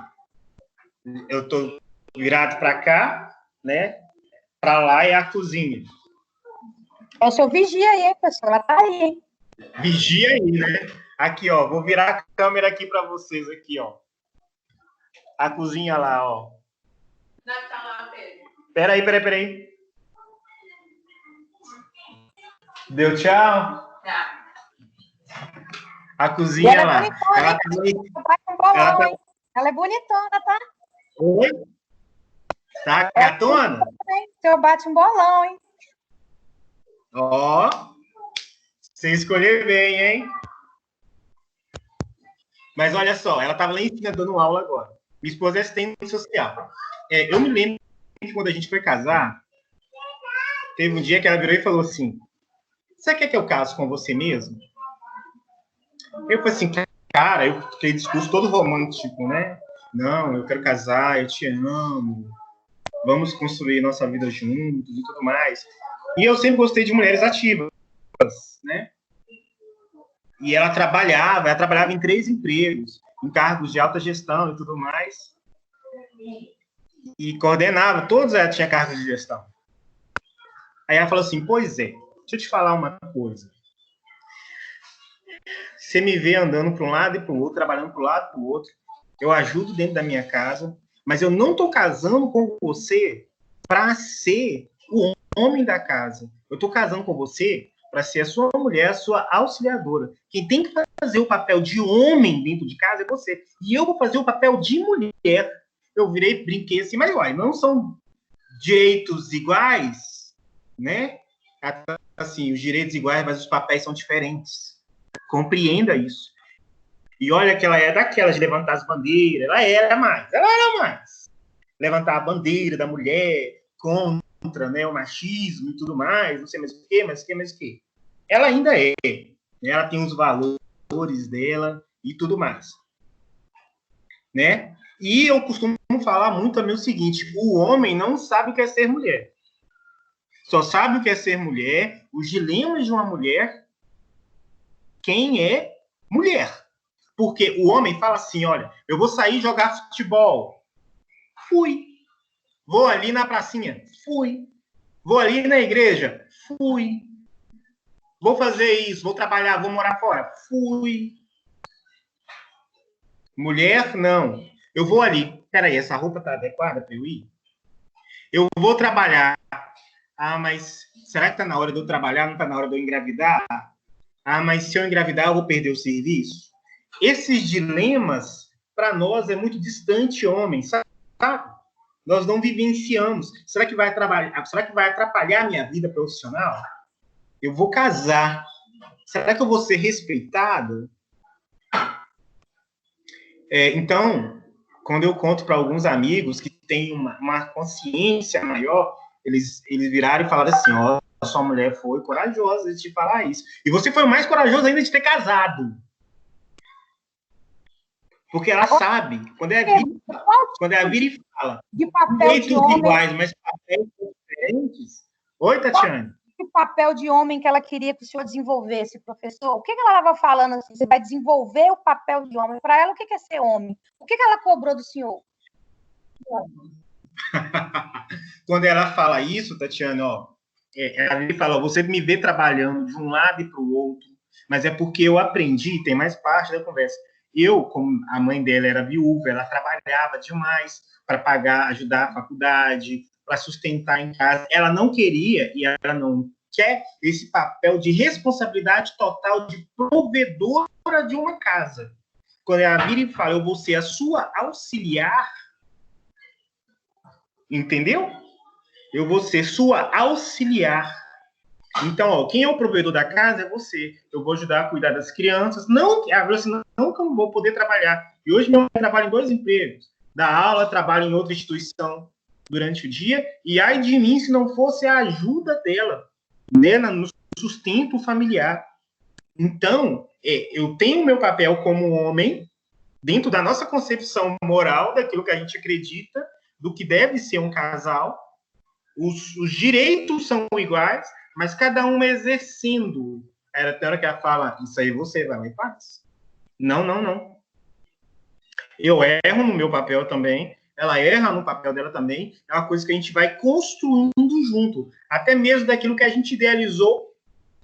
Eu estou virado para cá, né? Para lá é a cozinha. O senhor vigia aí, pessoal. Ela está aí, hein? Vigia aí, né? Aqui, ó. Vou virar a câmera aqui para vocês, aqui, ó. A cozinha lá, ó. Peraí. Deu tchau? Tá. A cozinha ela lá. É bonitona, ela é bonitona, tá? Oi? Tá gatona? O senhor bate um bolão, hein? Ó. Você escolheu bem, hein? Mas olha só, ela estava lá em cima dando aula agora. Minha esposa é assistente social. Eu me lembro que quando a gente foi casar, teve um dia que ela virou e falou assim, você quer que eu case com você mesmo? Eu falei assim, cara, eu fiquei discurso todo romântico, né? Não, eu quero casar, eu te amo, vamos construir nossa vida juntos e tudo mais. E eu sempre gostei de mulheres ativas, né? E ela trabalhava em 3 empregos, em cargos de alta gestão e tudo mais. E coordenava, todos ela tinha cargos de gestão. Aí ela falou assim, pois é, deixa eu te falar uma coisa. Você me vê andando para um lado e para o outro, trabalhando para um lado e para o outro. Eu ajudo dentro da minha casa, mas eu não estou casando com você para ser o homem da casa. Eu estou casando com você para ser a sua mulher, a sua auxiliadora. Quem tem que fazer o papel de homem dentro de casa é você. E eu vou fazer o papel de mulher. Eu brinquei assim, mas uai, não são direitos iguais, né? Assim, os direitos iguais, mas os papéis são diferentes. Compreenda isso. E olha que ela é daquela de levantar as bandeiras. Ela era mais. Levantar a bandeira da mulher contra, né, o machismo e tudo mais, não sei mais o quê. Ela ainda é. Ela tem os valores dela e tudo mais. Né? E eu costumo falar muito também o seguinte, o homem não sabe o que é ser mulher. Só sabe o que é ser mulher, os dilemas de uma mulher, quem é mulher. Porque o homem fala assim, olha, eu vou sair jogar futebol. Fui. Vou ali na pracinha. Fui. Vou ali na igreja. Fui. Vou fazer isso, vou trabalhar, vou morar fora. Fui. Mulher, não. Eu vou ali. Peraí, essa roupa tá adequada para eu ir? Eu vou trabalhar. Ah, mas será que tá na hora de eu trabalhar? Não tá na hora de eu engravidar? Ah, mas se eu engravidar, eu vou perder o serviço? Esses dilemas, para nós, é muito distante, homem, sabe? Nós não vivenciamos. Será que vai atrapalhar a minha vida profissional? Eu vou casar. Será que eu vou ser respeitado? Então, quando eu conto para alguns amigos que têm uma consciência maior, eles viraram e falaram assim, ó, sua mulher foi corajosa de te falar isso. E você foi mais corajoso ainda de ter casado. Porque ela sabe, quando é a vira e fala, de papel de homem iguais, mas papéis diferentes. Oi, Tatiane. Que papel de homem que ela queria que o senhor desenvolvesse, professor? O que ela estava falando assim? Você vai desenvolver o papel de homem. Para ela, o que é ser homem? O que ela cobrou do senhor? Quando ela fala isso, Tatiane, ó, ela fala, ó, você me vê trabalhando de um lado e para o outro, mas é porque eu aprendi, tem mais parte da conversa. Eu, como a mãe dela era viúva, ela trabalhava demais para pagar, ajudar a faculdade, para sustentar em casa. Ela não queria e ela não quer esse papel de responsabilidade total de provedora de uma casa. Quando ela vira e fala, eu vou ser a sua auxiliar, entendeu? Eu vou ser sua auxiliar. Então, ó, quem é o provedor da casa é você. Eu vou ajudar a cuidar das crianças. Não que eu não vou poder trabalhar. E hoje eu trabalho em 2 empregos. Da aula, trabalho em outra instituição durante o dia. E ai de mim se não fosse a ajuda dela, né, no sustento familiar. Então, eu tenho o meu papel como homem, dentro da nossa concepção moral, daquilo que a gente acredita, do que deve ser um casal. Os direitos são iguais, mas cada um exercendo. Era até hora que ela fala, isso aí você vai lá e faz. Não. Eu erro no meu papel também, ela erra no papel dela também, é uma coisa que a gente vai construindo junto, até mesmo daquilo que a gente idealizou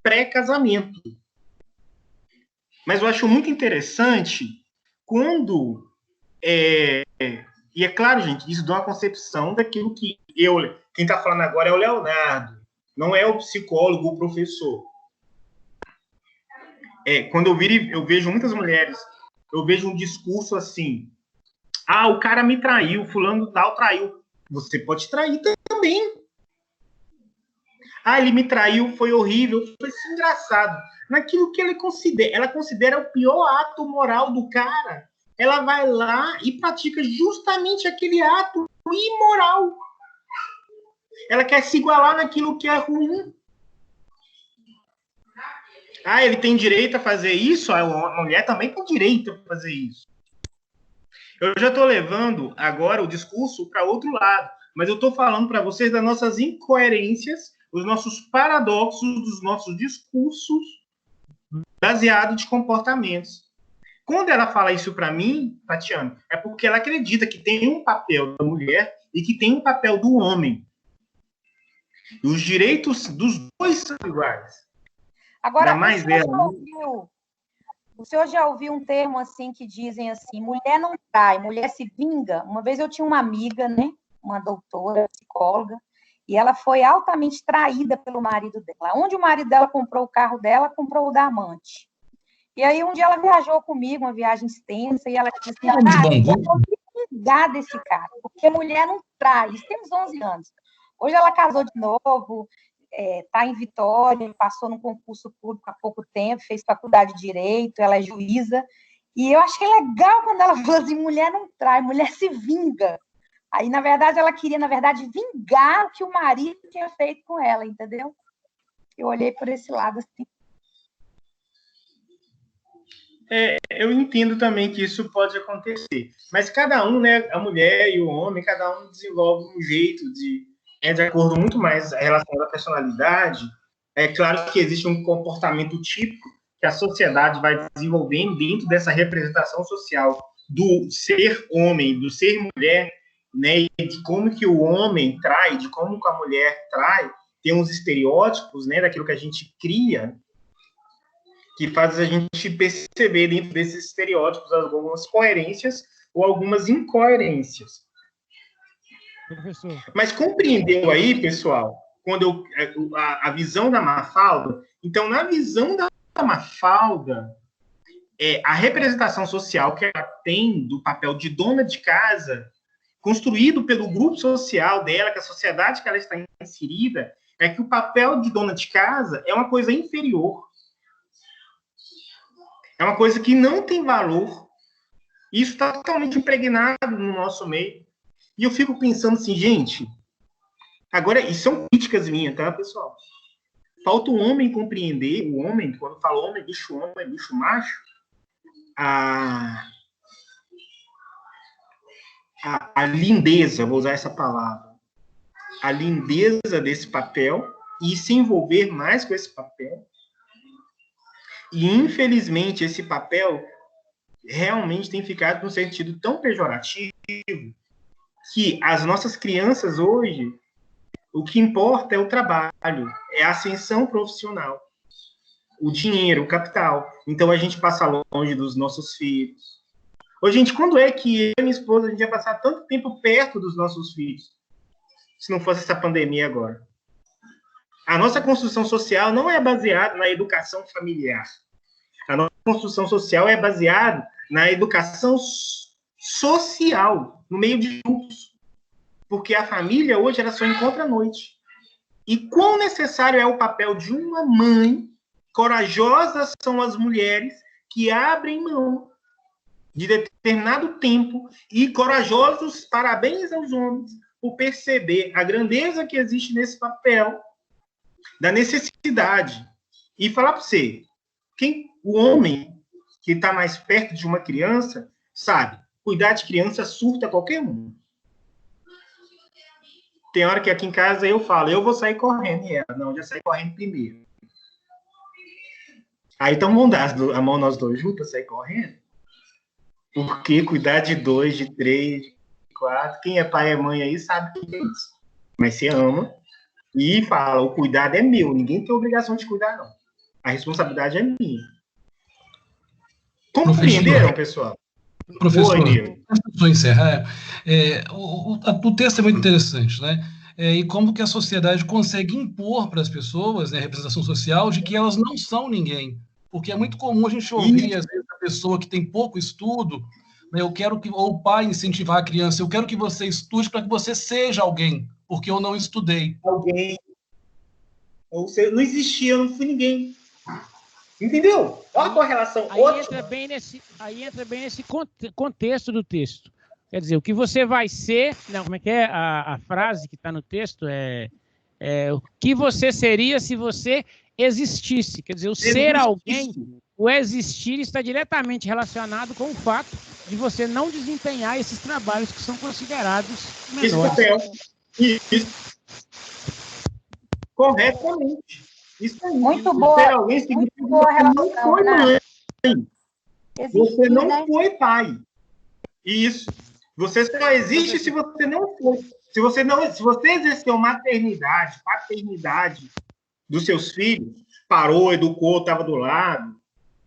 pré-casamento. Mas eu acho muito interessante quando... E é claro, gente, isso dá uma concepção daquilo que quem está falando agora é o Leonardo, não é o psicólogo, o professor. Quando eu vejo muitas mulheres, eu vejo um discurso assim, o cara me traiu, fulano tal traiu. Você pode trair também. Ele me traiu, foi horrível, foi engraçado. Naquilo que ela considera o pior ato moral do cara, ela vai lá e pratica justamente aquele ato imoral. Ela quer se igualar naquilo que é ruim. Ele tem direito a fazer isso? A mulher também tem direito a fazer isso. Eu já estou levando agora o discurso para outro lado, mas eu estou falando para vocês das nossas incoerências, os nossos paradoxos, dos nossos discursos baseados de comportamentos. Quando ela fala isso para mim, Tatiana, é porque ela acredita que tem um papel da mulher e que tem um papel do homem. E os direitos dos dois são iguais. Agora, o senhor já ouviu um termo assim que dizem assim, mulher não trai, mulher se vinga? Uma vez eu tinha uma amiga, né, uma doutora, psicóloga, e ela foi altamente traída pelo marido dela. Onde o marido dela comprou o carro dela, comprou o da amante. E aí um dia ela viajou comigo, uma viagem extensa, e ela disse assim, eu vou me vingar desse cara, porque mulher não trai. Isso temos 11 anos. Hoje ela casou de novo, está em Vitória, passou num concurso público há pouco tempo, fez faculdade de Direito, ela é juíza, e eu achei legal quando ela falou assim, mulher não trai, mulher se vinga. Aí, na verdade, ela queria, vingar o que o marido tinha feito com ela, entendeu? Eu olhei por esse lado assim. Eu entendo também que isso pode acontecer, mas cada um, né, a mulher e o homem, cada um desenvolve um jeito de acordo muito mais relacionado à personalidade. É claro que existe um comportamento típico que a sociedade vai desenvolvendo dentro dessa representação social do ser homem, do ser mulher, né, e de como que o homem trai, de como que a mulher trai, tem uns estereótipos, né, daquilo que a gente cria, que faz a gente perceber dentro desses estereótipos algumas coerências ou algumas incoerências. Professor. Mas compreendeu aí, pessoal, quando a visão da Mafalda? Então, na visão da Mafalda, a representação social que ela tem do papel de dona de casa, construído pelo grupo social dela, que a sociedade que ela está inserida, é que o papel de dona de casa é uma coisa inferior. É uma coisa que não tem valor. Isso está totalmente impregnado no nosso meio. E eu fico pensando assim, gente, agora, isso são críticas minhas, tá, pessoal? Falta o homem compreender, o homem, quando fala homem, bicho macho, a lindeza, vou usar essa palavra, a lindeza desse papel e se envolver mais com esse papel. E, infelizmente, esse papel realmente tem ficado num sentido tão pejorativo que as nossas crianças hoje, o que importa é o trabalho, é a ascensão profissional, o dinheiro, o capital. Então, a gente passa longe dos nossos filhos. Ô, gente, quando é que eu e minha esposa a gente ia passar tanto tempo perto dos nossos filhos, se não fosse essa pandemia agora? A nossa construção social não é baseada na educação familiar. A nossa construção social é baseada na educação social, no meio de grupos. Porque a família hoje ela só encontra à noite. E quão necessário é o papel de uma mãe, corajosas são as mulheres que abrem mão de determinado tempo e corajosos, parabéns aos homens, por perceber a grandeza que existe nesse papel, da necessidade. E falar para você, o homem que está mais perto de uma criança, sabe, cuidar de criança surta qualquer um. Tem hora que aqui em casa eu falo, eu vou sair correndo, e ela, não, já saí correndo primeiro. Aí então vamos dar a mão nós dois juntos, sair correndo? Porque cuidar de 2, de 3, de 4, quem é pai e mãe aí sabe que é isso. Mas você ama e fala, o cuidado é meu, ninguém tem obrigação de cuidar, não. A responsabilidade é minha. Compreenderam, pessoal? Professor, só encerrar, o texto é muito interessante, né? E como que a sociedade consegue impor para as pessoas, né, a representação social, de que elas não são ninguém. Porque é muito comum a gente ouvir, às vezes, a pessoa que tem pouco estudo, né, ou o pai incentivar a criança, eu quero que você estude para que você seja alguém, porque eu não estudei. Alguém. Ou seja, não existia, eu não fui ninguém. Entendeu? Olha a correlação ótima. Aí entra bem nesse contexto do texto. Quer dizer, o que você vai ser... Não, como é que é a frase que está no texto? O que você seria se você existisse. Quer dizer, o ser alguém, o existir está diretamente relacionado com o fato de você não desempenhar esses trabalhos que são considerados menores. Esse papel. Isso. Corretamente. Isso aí. Muito boa. Ser alguém significa que você não foi mãe. Você não foi pai. Isso. Você só existe se você não foi. Se você exerceu maternidade, paternidade dos seus filhos, parou, educou, estava do lado,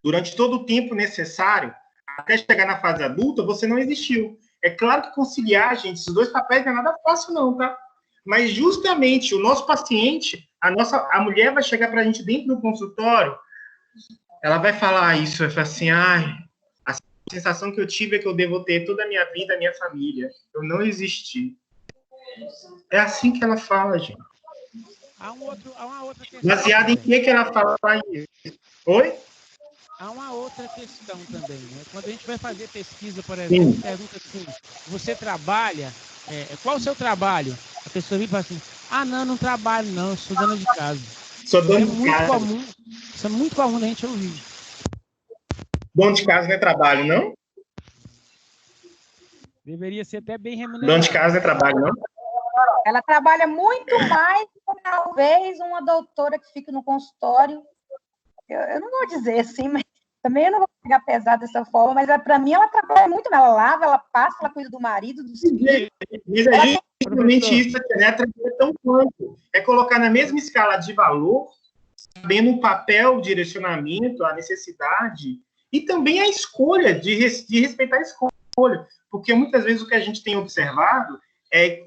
durante todo o tempo necessário, até chegar na fase adulta, você não existiu. É claro que conciliar, gente, esses dois papéis não é nada fácil, não, tá? Mas justamente o nosso paciente, a mulher vai chegar para a gente dentro do consultório, ela vai falar isso, vai falar assim, a sensação que eu tive é que eu devo ter toda a minha vida, a minha família. Eu não existi. É assim que ela fala, gente. Há uma outra questão. Baseado em que ela fala isso? Oi? Há uma outra questão também, né? Quando a gente vai fazer pesquisa, por exemplo, pergunta assim, você trabalha? Qual o seu trabalho? A pessoa vem e fala assim, não trabalho não, eu sou dona de casa. Sou dona de casa. Isso é muito comum da gente ouvir. Dono de casa não é trabalho, não? Deveria ser até bem remunerado. Dono de casa não é trabalho, não? Ela trabalha muito mais que talvez uma doutora que fica no consultório. Eu não vou dizer assim, mas também eu não vou pegar pesado dessa forma, mas para mim ela trabalha muito, ela lava, ela passa, ela cuida do marido, dos filhos. Mas é justamente isso, né? Trabalha tão quanto. É colocar na mesma escala de valor, sabendo o papel, o direcionamento, a necessidade e também a escolha, de respeitar a escolha. Porque muitas vezes o que a gente tem observado é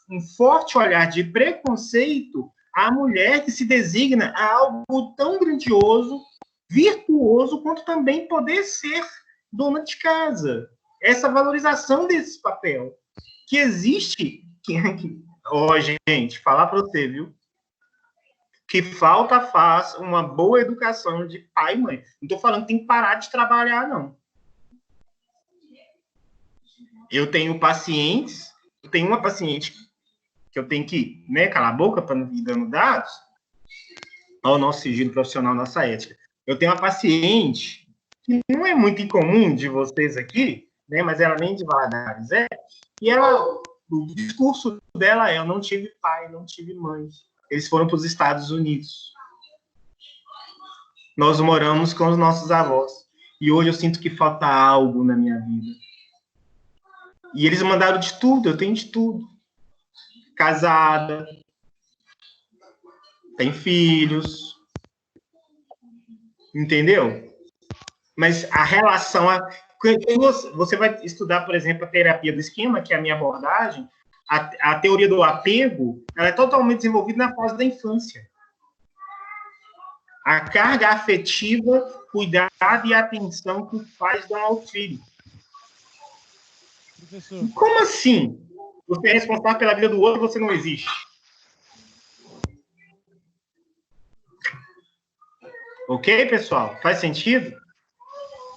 um forte olhar de preconceito à mulher que se designa a algo tão grandioso, virtuoso, quanto também poder ser dona de casa. Essa valorização desse papel que existe. Gente, falar para você, viu? Que falta faz uma boa educação de pai e mãe. Não estou falando que tem que parar de trabalhar, não. Eu tenho pacientes, eu tenho uma paciente que eu tenho que, né, calar a boca para não ir dando dados ao nosso sigilo profissional, nossa ética. Eu tenho uma paciente que não é muito incomum de vocês aqui, né, mas ela nem de Valadares é, e o discurso dela é: eu não tive pai, não tive mãe. Eles foram para os Estados Unidos. Nós moramos com os nossos avós. E hoje eu sinto que falta algo na minha vida. E eles mandaram de tudo, eu tenho de tudo. Casada, tem filhos, entendeu? Mas a relação... Você vai estudar, por exemplo, a terapia do esquema, que é a minha abordagem, a teoria do apego, ela é totalmente desenvolvida na fase da infância. A carga afetiva, cuidado e atenção que os pais dão ao filho. Professor. Como assim? Você é responsável pela vida do outro e você não existe? Ok, pessoal? Faz sentido?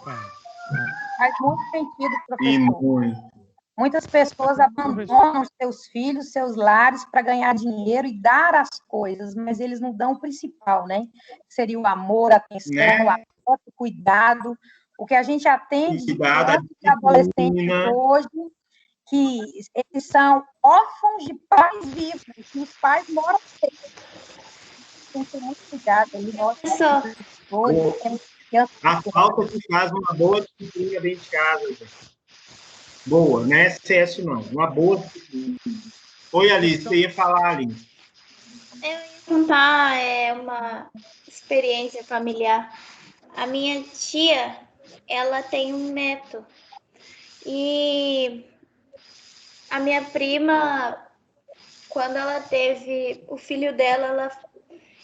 Faz muito sentido, professor. E muito. Muitas pessoas abandonam seus filhos, seus lares para ganhar dinheiro e dar as coisas, mas eles não dão o principal, né? Seria o amor, a atenção, né? O afeto, o cuidado. O que a gente atende de crianças e adolescentes hoje, que eles são órfãos de pais vivos, que os pais moram com eles. Tem que ter muito cuidado ali. A falta que faz uma boa disciplina dentro de casa, gente. Boa, não é excesso, não. Uma boa disciplina. Oi, Alice, você ia falar, Alice? Eu ia contar uma experiência familiar. A minha tia, ela tem um neto. E a minha prima, quando ela teve o filho dela,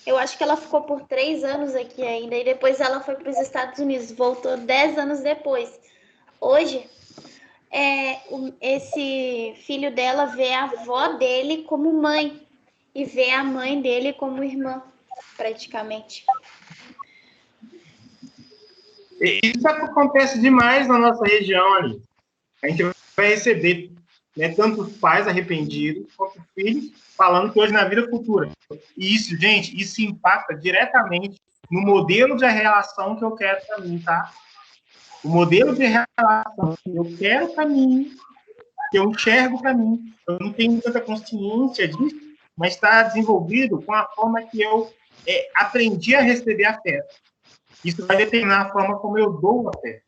eu acho que ela ficou por 3 anos aqui ainda. E depois ela foi para os Estados Unidos, voltou 10 anos depois. Hoje, esse filho dela vê a avó dele como mãe e vê a mãe dele como irmã, praticamente. Isso acontece demais na nossa região ali. A gente vai receber, né, tanto os pais arrependidos quanto os filhos falando que hoje na vida futura. E isso, gente, isso impacta diretamente no modelo de relação que eu quero para mim, tá? O modelo de relação que eu quero para mim, que eu enxergo para mim. Eu não tenho tanta consciência disso, mas está desenvolvido com a forma que eu aprendi a receber afeto. Isso vai determinar a forma como eu dou o afeto.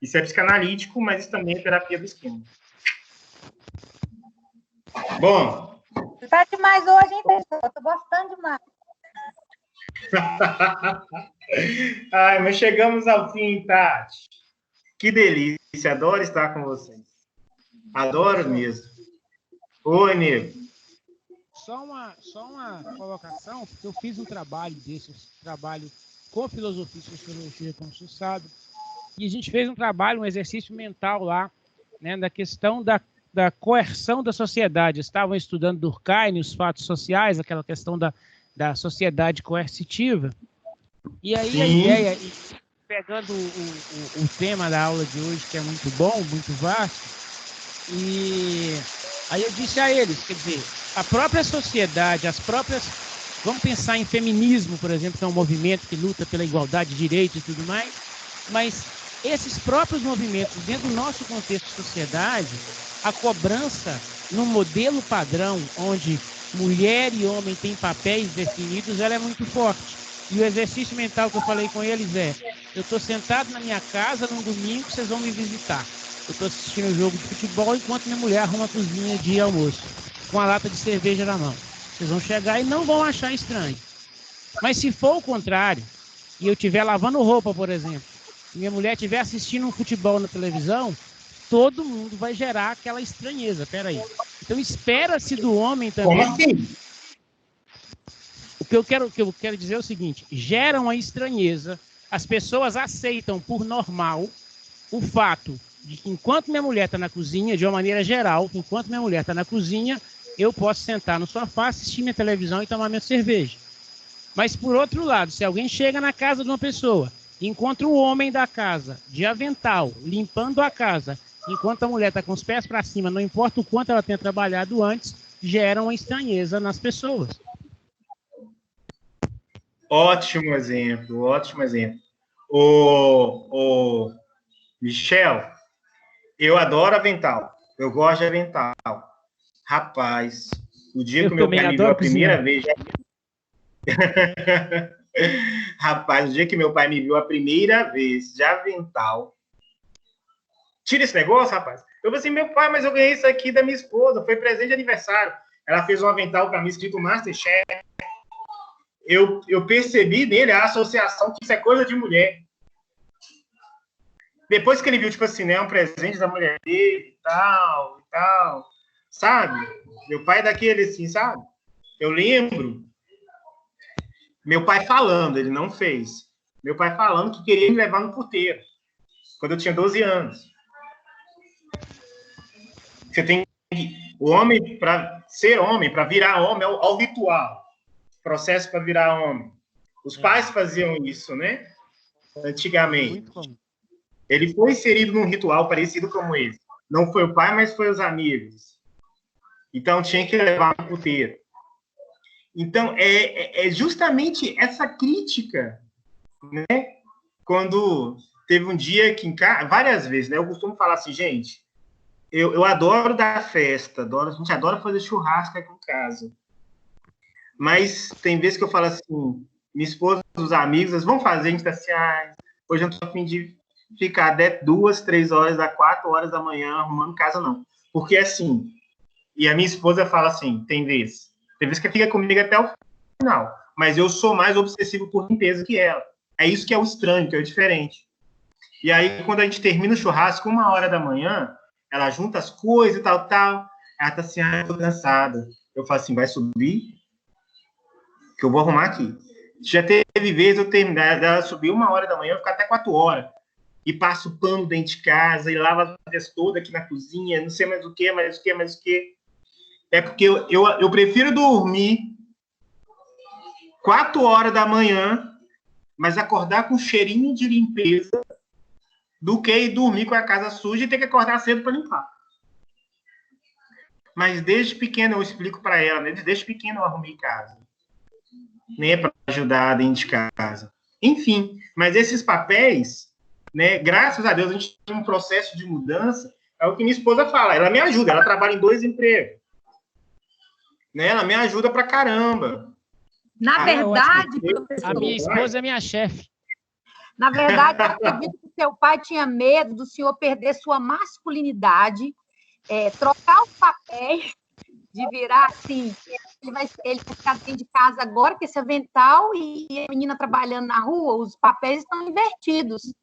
Isso é psicanalítico, mas isso também é terapia do esquema. Bom. Tá demais hoje, hein, pessoal? Tô gostando demais. Ai, mas chegamos ao fim, Tati. Que delícia, adoro estar com vocês. Adoro mesmo. Oi, Nego. Só uma colocação, porque eu fiz um trabalho trabalho com filosofia e sociologia, como você sabe, e a gente fez um exercício mental lá, né, da questão da coerção da sociedade. Estavam estudando Durkheim, os fatos sociais, aquela questão da sociedade coercitiva. E aí a ideia, pegando o tema da aula de hoje, que é muito bom, muito vasto, e aí eu disse a eles, quer dizer, a própria sociedade, as próprias Vamos pensar em feminismo, por exemplo, que é um movimento que luta pela igualdade de direitos e tudo mais, mas esses próprios movimentos, dentro do nosso contexto de sociedade, a cobrança num modelo padrão, onde mulher e homem têm papéis definidos, ela é muito forte. E o exercício mental que eu falei com eles é: eu estou sentado na minha casa num domingo, vocês vão me visitar. Eu estou assistindo um jogo de futebol enquanto minha mulher arruma a cozinha de almoço, com a lata de cerveja na mão. Vocês vão chegar e não vão achar estranho. Mas se for o contrário, e eu estiver lavando roupa, por exemplo, e minha mulher estiver assistindo um futebol na televisão, todo mundo vai gerar aquela estranheza. Peraí. Então espera-se do homem também. Como assim? O que eu quero dizer é o seguinte: geram a estranheza, as pessoas aceitam por normal o fato de que enquanto minha mulher está na cozinha, de uma maneira geral, enquanto minha mulher está na cozinha, eu posso sentar no sofá, assistir minha televisão e tomar minha cerveja. Mas, por outro lado, se alguém chega na casa de uma pessoa e encontra o homem da casa de avental, limpando a casa, enquanto a mulher está com os pés para cima, não importa o quanto ela tenha trabalhado antes, gera uma estranheza nas pessoas. Ótimo exemplo, ótimo exemplo. O Michel, eu adoro avental. Eu gosto de avental. Rapaz, o dia que o meu pai me viu a primeira vez... Rapaz, o dia que meu pai me viu a primeira vez de avental... Tira esse negócio, rapaz. Eu falei assim, meu pai, mas eu ganhei isso aqui da minha esposa. Foi presente de aniversário. Ela fez um avental para mim escrito Masterchef. Eu percebi nele a associação que isso é coisa de mulher. Depois que ele viu, tipo assim, né, um presente da mulher dele e tal, sabe? Meu pai é daquele assim, sabe? Eu lembro, meu pai falando, ele não fez. Meu pai falando que queria me levar no puteiro, quando eu tinha 12 anos. Você tem o homem, para ser homem, para virar homem, é o ritual. Processo para virar homem. Os pais faziam isso, né? Antigamente. Ele foi inserido num ritual parecido como esse. Não foi o pai, mas foi os amigos. Então, tinha que levar no puteiro. Então, é justamente essa crítica, né? Quando teve um dia que, várias vezes, né? Eu costumo falar assim, gente, eu adoro dar festa, a gente adora fazer churrasco aqui em casa. Mas tem vezes que eu falo assim, minha esposa, os amigos, eles vão fazer, a gente tá assim, hoje eu não tô a fim de ficar 2, 3 horas, a 4 horas da manhã arrumando casa, não. Porque assim, e a minha esposa fala assim, tem vezes que fica comigo até o final, mas eu sou mais obsessivo por limpeza que ela. É isso que é o estranho, que é o diferente. E aí, quando a gente termina o churrasco, 1h da manhã, ela junta as coisas e tal, ela tá assim, eu tô cansada. Eu falo assim, vai subir? Que eu vou arrumar aqui. Já teve vezes eu terminar, ela subir 1h da manhã, eu ficar até 4 horas. E passo pano dentro de casa, e lavo as vezes todas aqui na cozinha, não sei mais o que. É porque eu prefiro dormir 4 horas da manhã, mas acordar com cheirinho de limpeza, do que ir dormir com a casa suja e ter que acordar cedo para limpar. Mas desde pequeno eu explico para ela, né? Desde pequeno eu arrumei casa. Né, para ajudar dentro de casa. Enfim, mas esses papéis, né, graças a Deus, a gente tem um processo de mudança, é o que minha esposa fala, ela me ajuda, ela trabalha em 2 empregos. Né, ela me ajuda pra caramba. Na verdade, professor... A minha esposa é minha chefe. Na verdade, eu acredito que seu pai tinha medo do senhor perder sua masculinidade, trocar os papéis, de virar assim, ele vai ficar dentro de casa agora com esse avental e a menina trabalhando na rua, os papéis estão invertidos.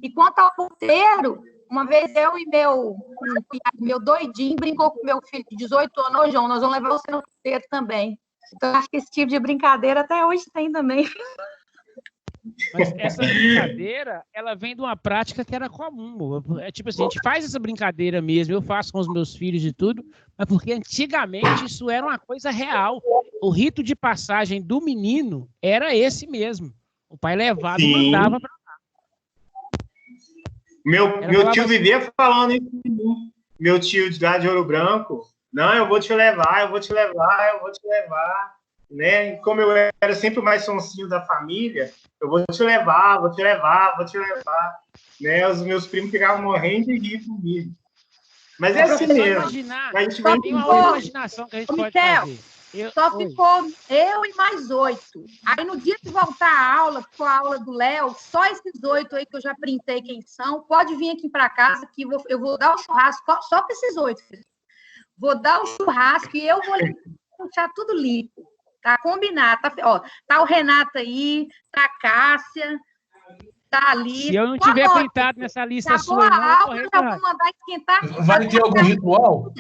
E quanto ao puteiro, uma vez eu e meu doidinho brincou com meu filho de 18 anos, ô João, nós vamos levar você no puteiro também. Então, acho que esse tipo de brincadeira até hoje tem também. Mas essa brincadeira, ela vem de uma prática que era comum. É tipo assim, a gente faz essa brincadeira mesmo, eu faço com os meus filhos e tudo, mas porque antigamente isso era uma coisa real. O rito de passagem do menino era esse mesmo. O pai levava e mandava para lá. Meu tio vivia falando isso. Meu tio lá de Ouro Branco, não, eu vou te levar. né? E como eu era sempre o mais sonsinho da família, eu vou te levar, vou te levar, vou te levar, né? Os meus primos ficavam morrendo de rir comigo. Mas é assim mesmo. Imaginar, A gente vai tem uma outra imaginação que a gente pode fazer. Só ficou eu e mais 8. Aí, no dia que voltar a aula, ficou a aula do Léo, só esses 8 aí que eu já printei quem são, pode vir aqui para casa que eu vou dar o churrasco só para esses 8. Vou dar o churrasco e eu vou deixar tudo limpo. Tá combinado. Tá o Renato aí, tá a Cássia, tá ali. Se eu não tiver printado nessa lista sua, não, eu já vou mandar esquentar. Vai ter algum ritual?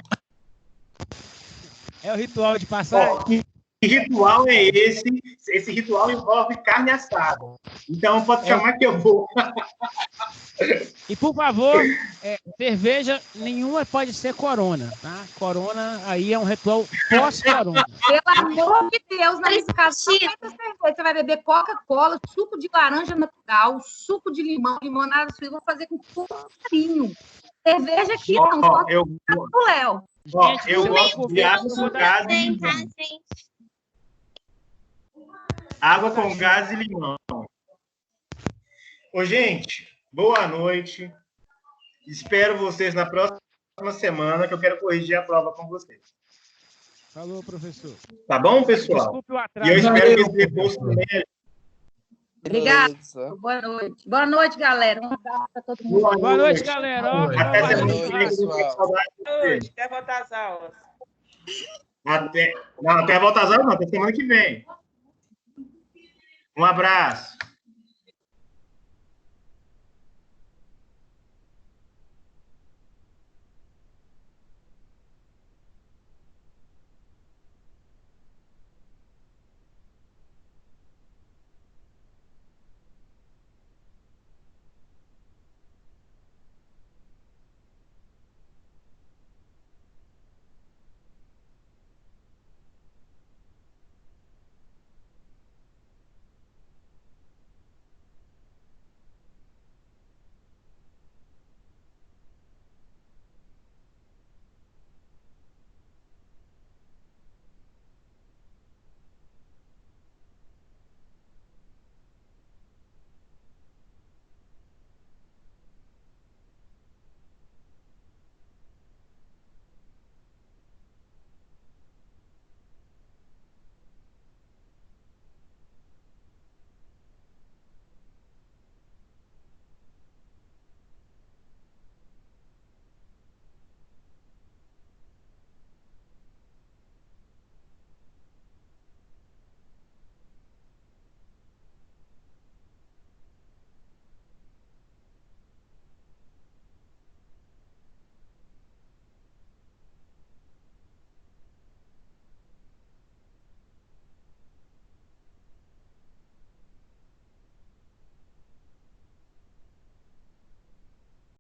É o ritual de passagem? Que ritual é esse? Esse ritual envolve carne assada. Então, pode chamar que eu vou. E, por favor, cerveja nenhuma pode ser Corona, tá? Corona aí é um ritual pós-Corona. Pelo amor de Deus, na minha casa, você vai beber Coca-Cola, suco de laranja natural, suco de limão, limonada, eu vou fazer com carinho. Cerveja aqui não, só do Léo. Eu gosto de água com gás e limão. Água com gás e limão. Ô, gente, boa noite. Espero vocês na próxima semana, que eu quero corrigir a prova com vocês. Falou, professor. Tá bom, pessoal? Desculpe o atraso. E eu espero que esse reforço também... Obrigada. Boa noite. Boa noite, galera. Um abraço para todo mundo. Boa noite, galera. Até semana que vem. Até voltar às aulas. Até voltar às aulas, não. Até semana que vem. Um abraço.